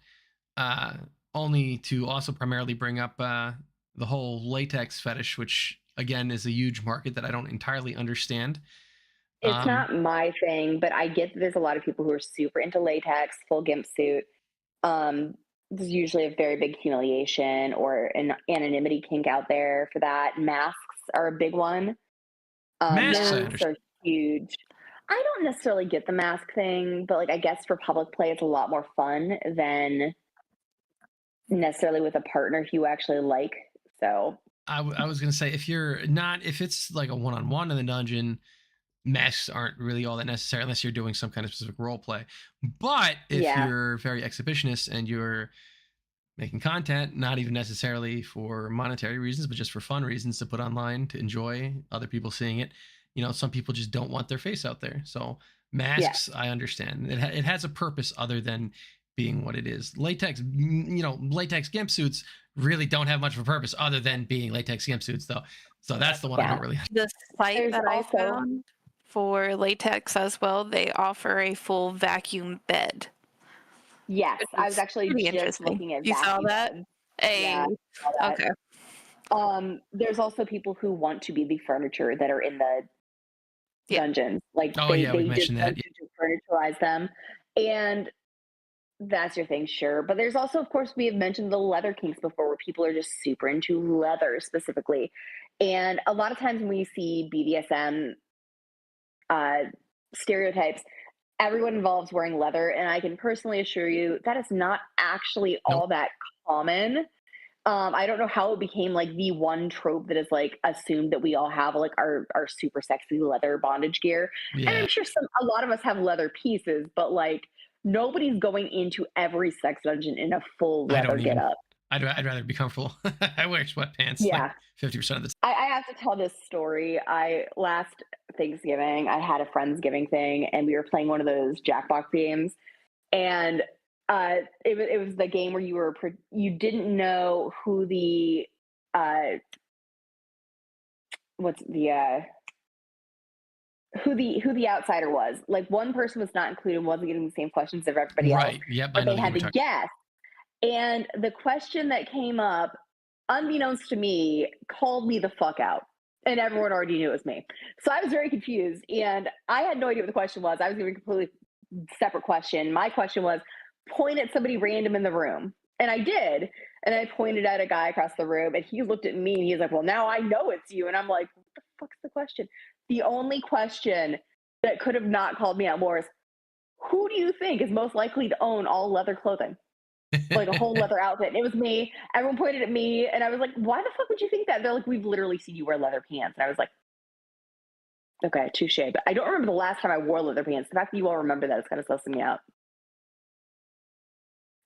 uh, only to also primarily bring up the whole latex fetish, which again is a huge market that I don't entirely understand.
It's
Um,
not my thing, but I get that there's a lot of people who are super into latex, full gimp suit. Um, there's usually a very big humiliation or an anonymity kink out there for that. Masks are a big one.
Masks, I
Masks
understand.
are huge. I don't necessarily get the mask thing, but like I guess for public play, it's a lot more fun than necessarily with a partner who you actually like. So
I was gonna say if it's like a one-on-one in the dungeon, masks aren't really all that necessary unless you're doing some kind of specific role play. But if
yeah,
you're very exhibitionist and you're making content, not even necessarily for monetary reasons, but just for fun reasons to put online to enjoy other people seeing it, some people just don't want their face out there. So
yeah,
masks, I understand. It has a purpose other than being what it is. Latex gimp suits really don't have much of a purpose other than being latex gimp suits, though. So that's the one I
yeah.
don't really.
The site
There's
that I
also
found for latex as well, they offer a full vacuum bed,
yes.
which
I was
is
actually
pretty
just
interesting.
looking at
You saw
vacuum
that?
beds.
Hey,
Yeah, I saw that.
okay.
There's also people who want to be the furniture that are in the
Yeah.
dungeons. Like
Oh
they
yeah, we've
they just
mentioned that.
want you to furniturize them, and that's your thing, sure. But there's also, of course, we have mentioned the leather kinks before, where people are just super into leather specifically. And a lot of times when we see BDSM uh, stereotypes, everyone involves wearing leather. And I can personally assure you that is not actually
Nope.
all that common. I don't know how it became like the one trope that is like assumed that we all have like our super sexy leather bondage gear. And
Yeah,
I'm sure a lot of us have leather pieces, but like nobody's going into every sex dungeon in a full
I
leather
don't
get
even.
up.
I'd rather be comfortable. I wear sweatpants like
Yeah.
50% of the
I have to tell this story. I last Thanksgiving I had a Friendsgiving thing and we were playing one of those Jackbox games. and it was the game where you didn't know who the what's the who the outsider was. Like one person was not included, wasn't getting the same questions as everybody else,
Right. Yep. I
but
know
they
the game
had
we're
to
talking.
guess. And the question that came up, unbeknownst to me, called me the fuck out. And everyone already knew it was me. So I was very confused. And I had no idea what the question was. I was giving a completely separate question. My question was point at somebody random in the room. And I did. And I pointed at a guy across the room and he looked at me and he's like, well, now I know it's you. And I'm like, what the fuck's the question? The only question that could have not called me out more is who do you think is most likely to own all leather clothing? Like a whole leather outfit. And it was me. Everyone pointed at me, and I was like, "Why the fuck would you think that?" They're like, "We've literally seen you wear leather pants." And I was like, "Okay, touche." But I don't remember the last time I wore leather pants. The fact that you all remember that is kind of sussing me out.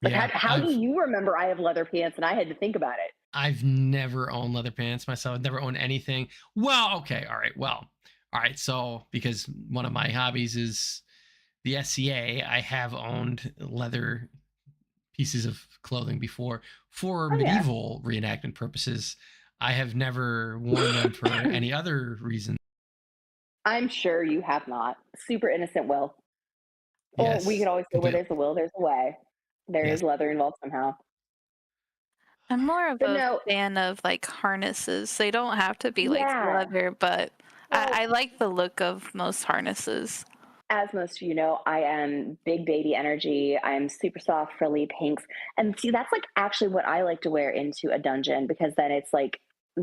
Like,
Yeah.
how do you remember I have leather pants and I had to think about it?
I've never owned leather pants myself. I've never owned anything. Well, okay. All right. Well, all right. So, because one of my hobbies is the SCA, I have owned leather pieces of clothing before for
Oh yeah.
medieval reenactment purposes. I have never worn them for any other reason.
I'm sure you have not. Super innocent will. Or we could
Yes,
always say where
completely.
there's a will, there's a way. There
Yes.
is leather involved somehow.
I'm more of
But
a
no,
fan of like harnesses. They don't have to be like
yeah.
leather, but
Well,
I like the look of most harnesses.
as most of you know, I am big baby energy. I'm super soft, frilly pinks. And see, that's like actually what I like to wear into a dungeon because then it's like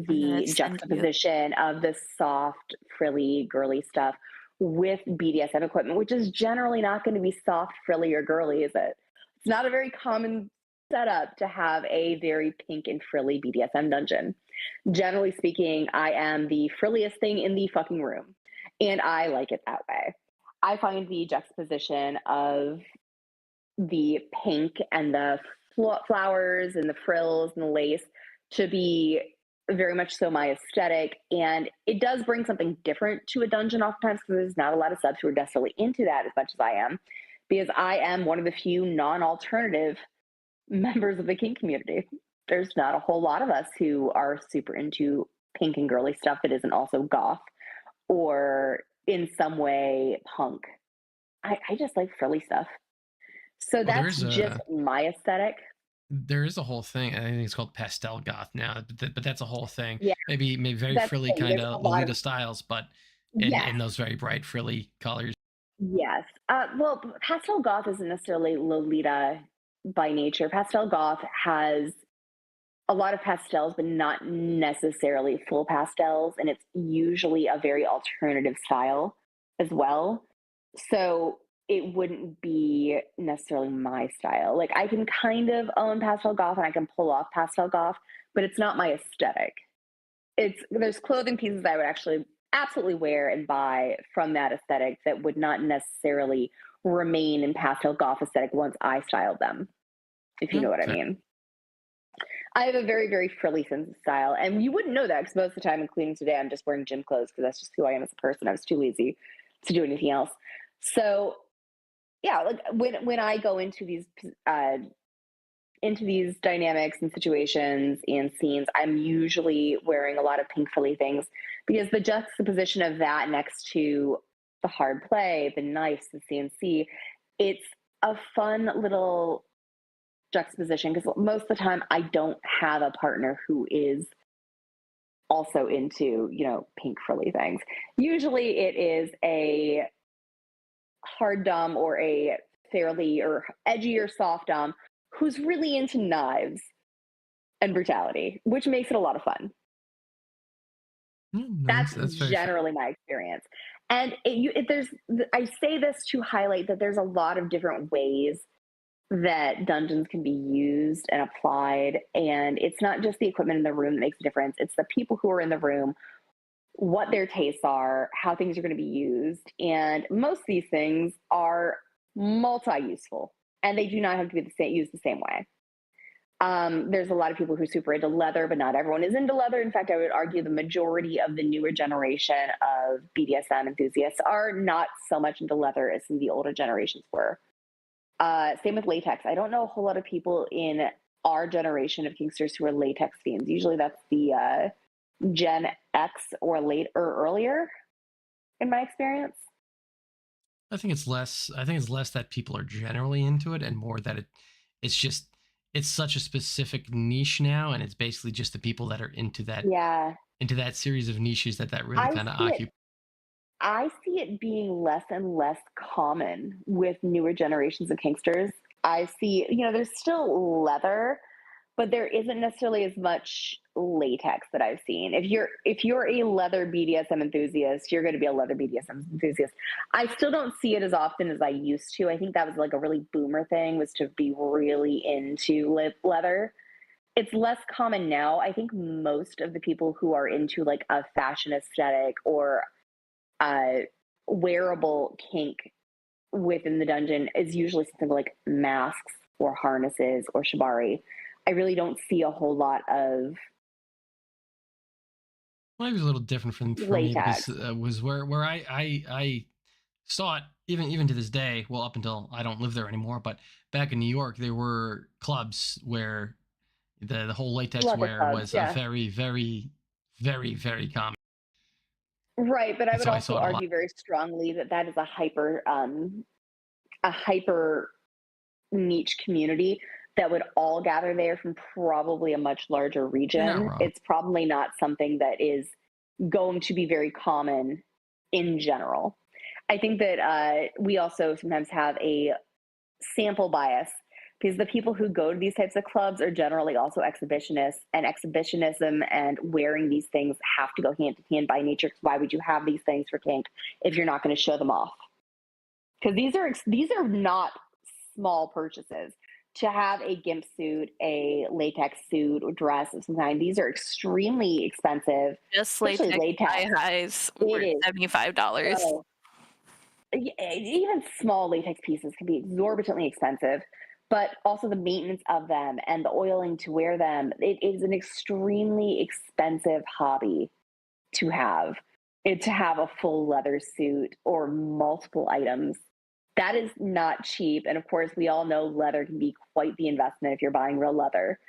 I'm gonna
the
send you.
juxtaposition of the soft, frilly, girly stuff with BDSM equipment, which is generally not going to be soft, frilly, or girly, is it? It's not a very common setup to have a very pink and frilly BDSM dungeon. Generally speaking, I am the frilliest thing in the fucking room, and I like it that way. I find the juxtaposition of the pink and the flowers and the frills and the lace to be very much so my aesthetic. And it does bring something different to a dungeon oftentimes because there's not a lot of subs who are necessarily into that as much as I am, because I am one of the few non alternative members of the kink community. There's not a whole lot of us who are super into pink and girly stuff that isn't also goth or in some way punk. I just like frilly stuff. So
Well,
that's just my aesthetic.
there is a whole thing. I think it's called pastel goth now, but that's a whole thing.
Yeah,
Maybe very
that's
frilly
the thing.
kind
There's a
of
lot of
Lolita styles, but
yes,
in those very bright frilly colors.
yes. Well, pastel goth isn't necessarily Lolita by nature. Pastel goth has a lot of pastels, but not necessarily full pastels, and it's usually a very alternative style as well. So it wouldn't be necessarily my style. Like I can kind of own pastel goth and I can pull off pastel goth, but it's not my aesthetic. There's clothing pieces I would actually absolutely wear and buy from that aesthetic that would not necessarily remain in pastel goth aesthetic once I styled them, if you
Yeah,
know what I
fair.
mean. I have a very, very frilly sense of style, and you wouldn't know that because most of the time, including today, I'm just wearing gym clothes because that's just who I am as a person. I was too lazy to do anything else. So, yeah, like when I go into these dynamics and situations and scenes, I'm usually wearing a lot of pink frilly things because the juxtaposition of that next to the hard play, the knives, the CNC, it's a fun little juxtaposition because most of the time I don't have a partner who is also into, pink frilly things. Usually it is a hard dom or a fairly or edgy or soft dom who's really into knives and brutality, which makes it a lot of fun.
Nice.
That's
That's very fair.
generally my experience. And I say this to highlight that there's a lot of different ways that dungeons can be used and applied. And it's not just the equipment in the room that makes a difference, it's the people who are in the room, what their tastes are, how things are going to be used. And most of these things are multi-useful and they do not have to be used the same way. There's a lot of people who are super into leather, but not everyone is into leather. In fact, I would argue the majority of the newer generation of BDSM enthusiasts are not so much into leather as some of the older generations were. Same with latex. I don't know a whole lot of people in our generation of kinksters who are latex fiends. Usually that's the Gen X or late or earlier, in my experience.
I think it's less. I think it's less that people are generally into it, and more that it's just it's such a specific niche now, and it's basically just the people that are
Yeah,
into that series of niches that really
I
kind of
see it.
occupy.
I see it being less and less common with newer generations of kinksters. I see, there's still leather, but there isn't necessarily as much latex that I've seen. If you're a leather BDSM enthusiast, you're going to be a leather BDSM enthusiast. I still don't see it as often as I used to. I think that was like a really boomer thing, was to be really into leather. It's less common now. I think most of the people who are into like a fashion aesthetic or uh, wearable kink within the dungeon is usually something like masks or harnesses or shibari. I really don't see a whole lot of
Well, it was a little different for me because
latex.
was where I saw it even to this day. Well, up until I don't live there anymore, but back in New York, there were clubs where the whole latex
Leather
wear
clubs,
was a
yeah.
very common,
Right, but I
and
would
so I
also
saw it a lot.
argue very strongly that that is a hyper niche community that would all gather there from probably a much larger
You're not
region.
wrong.
It's probably not something that is going to be very common in general. I think that we also sometimes have a sample bias because the people who go to these types of clubs are generally also exhibitionists, and exhibitionism and wearing these things have to go hand in hand by nature. Why would you have these things for kink if you're not going to show them off? Because these are not small purchases. To have a gimp suit, a latex suit, or dress of some kind, these are extremely expensive,
Just
especially
latex thigh
latex.
highs
It
were
is
$75.
so, even small latex pieces can be exorbitantly expensive, but also the maintenance of them and the oiling to wear them. It is an extremely expensive hobby to have. To have a full leather suit or multiple items, that is not cheap. And of course, we all know leather can be quite the investment if you're buying real leather.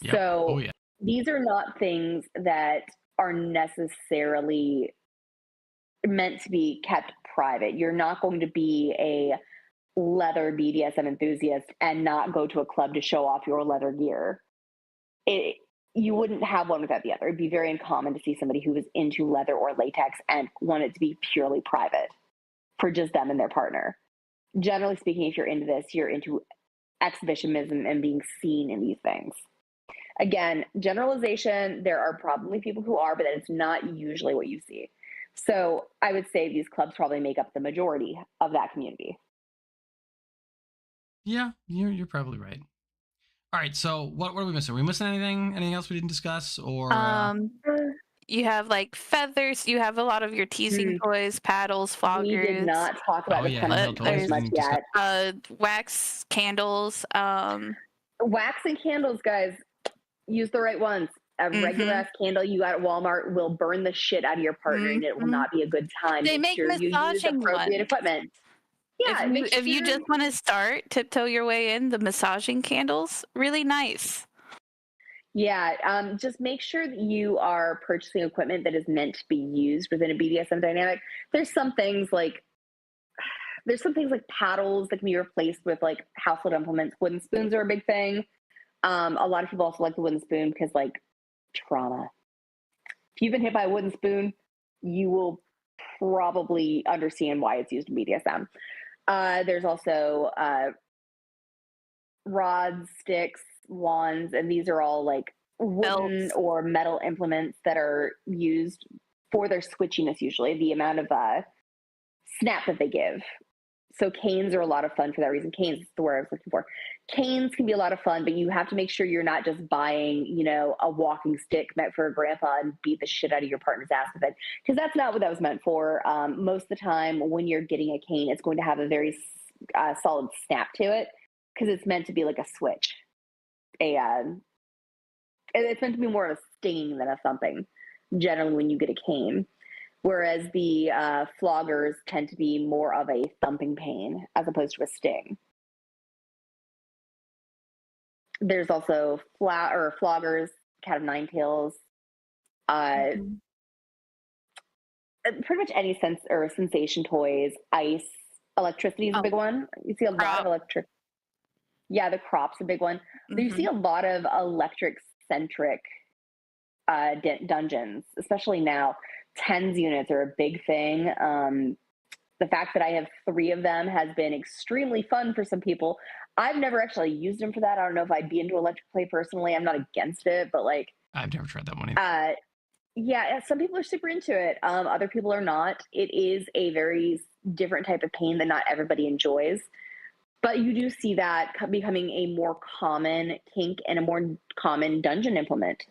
Yep. Oh
So
yeah.
these are not things that are necessarily meant to be kept private. You're not going to be a leather BDSM enthusiast and not go to a club to show off your leather gear. It, you wouldn't have one without the other. It'd be very uncommon to see somebody who was into leather or latex and want it to be purely private for just them and their partner. Generally speaking, if you're into this, you're into exhibitionism and being seen in these things. Again, generalization, there are probably people who are, but it's not usually what you see. So I would say these clubs probably make up the majority of that community.
Yeah, you're probably right. All right, so what are we missing? Are we missing anything? Anything else we didn't discuss? Or
Um, you have like feathers. You have a lot of your teasing toys, paddles,
We did
floggers.
not talk about
oh
this
yeah,
kind of
handheld
thing as
toys.
There's
We
much
didn't discuss.
yet.
wax candles.
Wax and candles, guys, use the right ones. A regular ass candle you got at Walmart will burn the shit out of your partner and it will not be a good time.
They
Make
make
sure you use
massaging
appropriate
ones.
equipment. Yeah, make
If you
sure.
just want to start, tiptoe your way in, the massaging candles, really nice.
Yeah, just make sure that you are purchasing equipment that is meant to be used within a BDSM dynamic. There's some things like paddles that can be replaced with like household implements. Wooden spoons are a big thing. A lot of people also like the wooden spoon because like trauma. If you've been hit by a wooden spoon, you will probably understand why it's used in BDSM. There's also rods, sticks, wands, and these are all like wooden
Belts.
or metal implements that are used for their switchiness, usually, the amount of snap that they give. So canes are a lot of fun for that reason. Canes is the word I was looking for. Canes can be a lot of fun, but you have to make sure you're not just buying, a walking stick meant for a grandpa and beat the shit out of your partner's ass with it, because that's not what that was meant for. Most of the time, when you're getting a cane, it's going to have a very solid snap to it because it's meant to be like a switch. It's meant to be more of a sting than a thumping. Generally, when you get a cane. Whereas the floggers tend to be more of a thumping pain as opposed to a sting. There's also floggers, cat of nine tails.
Mhm.
Pretty much any sense or sensation toys, ice, electricity is a
Oh,
big one. You see a lot of
crop.
electric. Yeah, the crop's a big one. You see
Hmm.
a lot of electric centric dungeons, especially now. Tens units are a big thing. The fact that I have 3 of them has been extremely fun for some people. I've never actually used them for that. I don't know if I'd be into electric play personally. I'm not against it, but like,
I've never tried that one either.
yeah, some people are super into it. Other people are not. It is a very different type of pain that not everybody enjoys. But you do see that becoming a more common kink and a more common dungeon implement.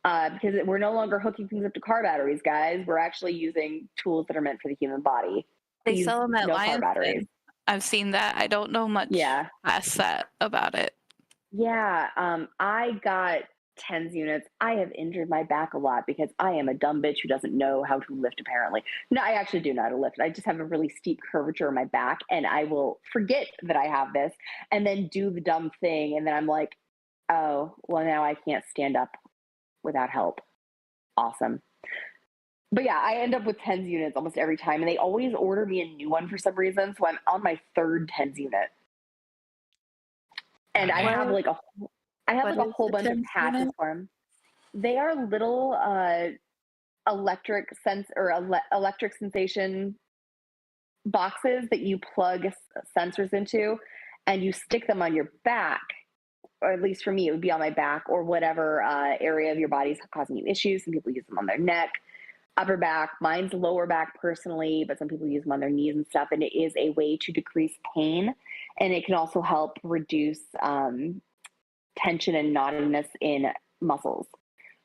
Because we're no longer hooking things up to car batteries, guys. We're actually using tools that are meant for the human body.
They
Please,
sell them at
no car batteries.
Lionsden. I've seen that. I don't know much
Yeah.
past that about it.
Yeah, I got tens units. I have injured my back a lot because I am a dumb bitch who doesn't know how to lift, apparently. No, I actually do know how to lift. I just have a really steep curvature in my back, and I will forget that I have this and then do the dumb thing. And then I'm like, oh, well, now I can't stand up without help. Awesome. But yeah, I end up with tens units almost every time, and they always order me a new one for some reason. So I'm on my 3rd tens unit. And I have like a whole bunch of patches for them. They are little electric electric sensation boxes that you plug sensors into, and you stick them on your back. Or at least for me, it would be on my back or whatever area of your body is causing you issues. Some people use them on their neck, upper back. Mine's lower back personally, but some people use them on their knees and stuff. And it is a way to decrease pain, and it can also help reduce tension and knottiness in muscles.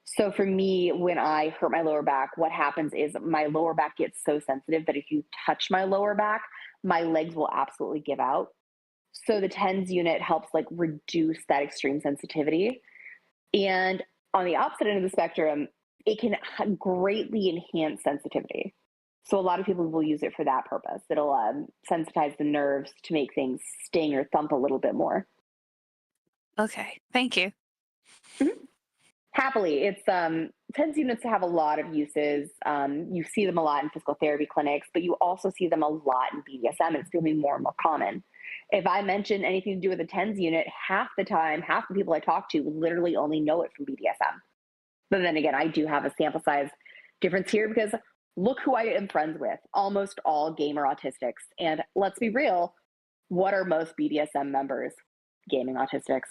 So for me, when I hurt my lower back, what happens is my lower back gets so sensitive that if you touch my lower back, my legs will absolutely give out. So the tens unit helps like reduce that extreme sensitivity. And on the opposite end of the spectrum, it can greatly enhance sensitivity. So a lot of people will use it for that purpose. It'll sensitize the nerves to make things sting or thump a little bit more.
Okay, thank you.
Mm-hmm. Happily, it's tens units have a lot of uses. You see them a lot in physical therapy clinics, but you also see them a lot in BDSM, and it's becoming more and more common. If I mention anything to do with a tens unit, half the people I talk to literally only know it from BDSM. But then again, I do have a sample size difference here because look who I am friends with. Almost all gamer autistics. And let's be real, what are most BDSM members? Gaming autistics.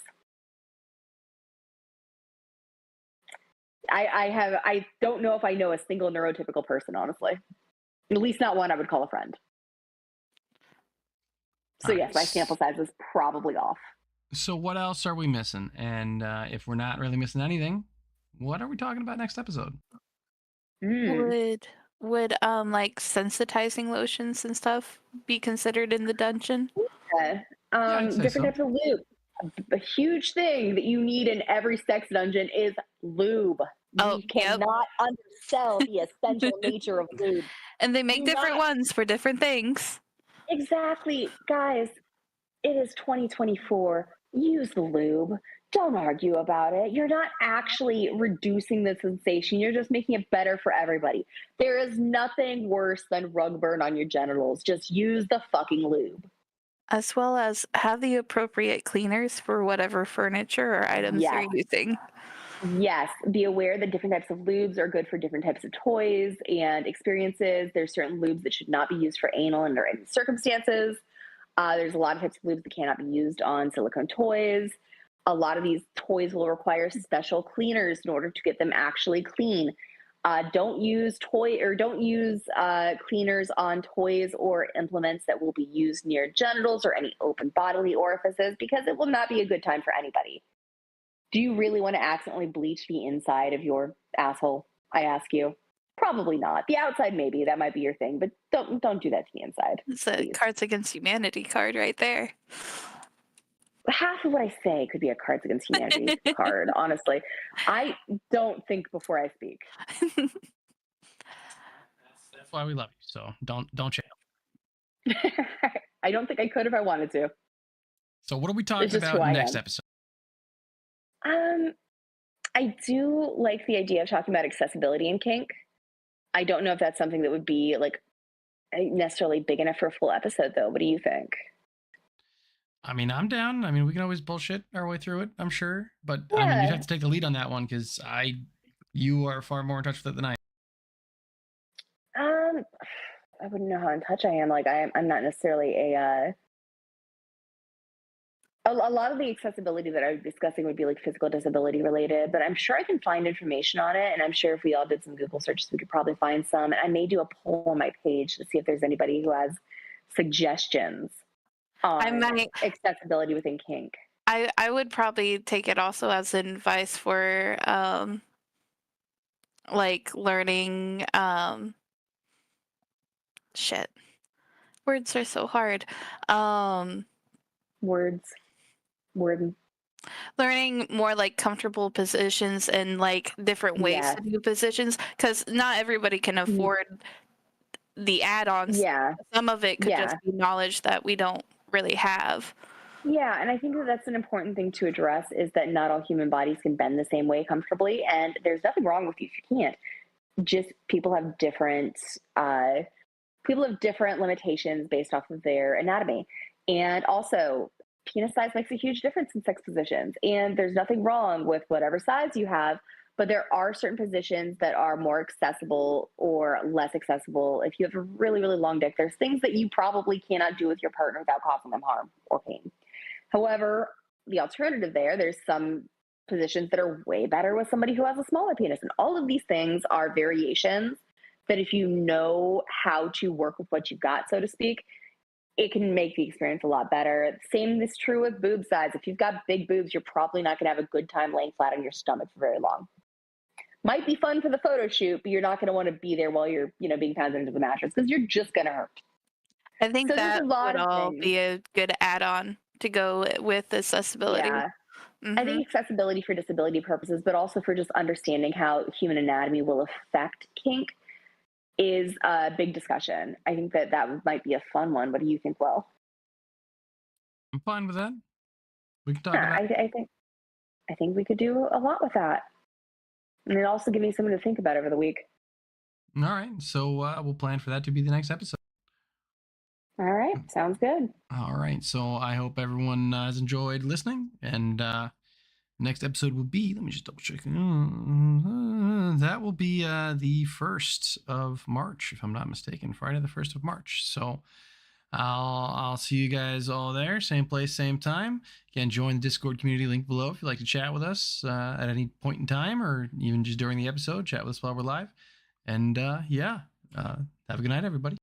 I don't know if I know a single neurotypical person, honestly. At least not one I would call a friend. So yes, my sample size is probably off.
So what else are we missing? And if we're not really missing anything, what are we talking about next episode?
Would like sensitizing lotions and stuff be considered in the dungeon?
Yeah.
I'd say
Different types of lube. A huge thing that you need in every sex dungeon is lube.
Oh,
You cannot undersell the essential nature of lube.
And they make different ones for different things.
Exactly. Guys, it is 2024. Use the lube. Don't argue about it. You're not actually reducing the sensation. You're just making it better for everybody. There is nothing worse than rug burn on your genitals. Just use the fucking lube.
As well as have the appropriate cleaners for whatever furniture or items you're using.
Yes. Be aware that different types of lubes are good for different types of toys and experiences. There's certain lubes that should not be used for anal under any circumstances. There's a lot of types of lubes that cannot be used on silicone toys. A lot of these toys will require special cleaners in order to get them actually clean. Don't use cleaners on toys or implements that will be used near genitals or any open bodily orifices, because it will not be a good time for anybody. Do you really want to accidentally bleach the inside of your asshole? I ask you. Probably not. The outside, maybe that might be your thing, but don't do that to the inside.
It's a Cards Against Humanity card right there.
Half of what I say could be a Cards Against Humanity card, honestly. I don't think before I speak.
That's why we love you. So don't change.
I don't think I could if I wanted to.
So what are we talking about next episode?
I do like the idea of talking about accessibility in kink. I don't know if that's something that would be like necessarily big enough for a full episode, though. What do you think?
I mean, I'm down. I mean, we can always bullshit our way through it, I'm sure. But I mean, you'd have
Yeah.
to take the lead on that one because you are far more in touch with it than I am.
I wouldn't know how in touch I am. Like, I'm not necessarily a lot of the accessibility that I was discussing would be like physical disability related, but I'm sure I can find information on it. And I'm sure if we all did some Google searches, we could probably find some. And I may do a poll on my page to see if there's anybody who has suggestions
I
on
might.
accessibility within kink.
I would probably take it also as advice for like learning shit. Words are so hard.
Word.
Learning more like comfortable positions and like different ways
Yes.
to do positions, because not everybody can afford the add-ons.
Yeah.
Some of it could just
Yeah.
be knowledge that we don't really have.
Yeah, and I think that that's an important thing to address is that not all human bodies can bend the same way comfortably, and there's nothing wrong with you if you can't. Just people have different limitations based off of their anatomy, and also penis size makes a huge difference in sex positions. And there's nothing wrong with whatever size you have, but there are certain positions that are more accessible or less accessible. If you have a really, really long dick, there's things that you probably cannot do with your partner without causing them harm or pain. However, the alternative there's some positions that are way better with somebody who has a smaller penis. And all of these things are variations that if you know how to work with what you've got, so to speak, it can make the experience a lot better. Same is true with boob size. If you've got big boobs, you're probably not going to have a good time laying flat on your stomach for very long. Might be fun for the photo shoot, but you're not going to want to be there while you're, being pounded into the mattress because you're just going to hurt.
I think
So there's
that
a lot
would
of
all
things.
be a good add-on to go with accessibility.
Yeah. I think accessibility for disability purposes, but also for just understanding how human anatomy will affect kink is a big discussion. I think that might be a fun one. What do you think, Will?
I'm fine with that. We can talk about it.
I think we could do a lot with that. And it also give me something to think about over the week.
All right. So we'll plan for that to be the next episode.
All right. Sounds good.
All right. So I hope everyone has enjoyed listening. And next episode will be, let me just double check. That will be the 1st of March, if I'm not mistaken. Friday, the 1st of March. So I'll see you guys all there. Same place, same time. Again, join the Discord community link below if you'd like to chat with us at any point in time or even just during the episode. Chat with us while we're live. And have a good night, everybody.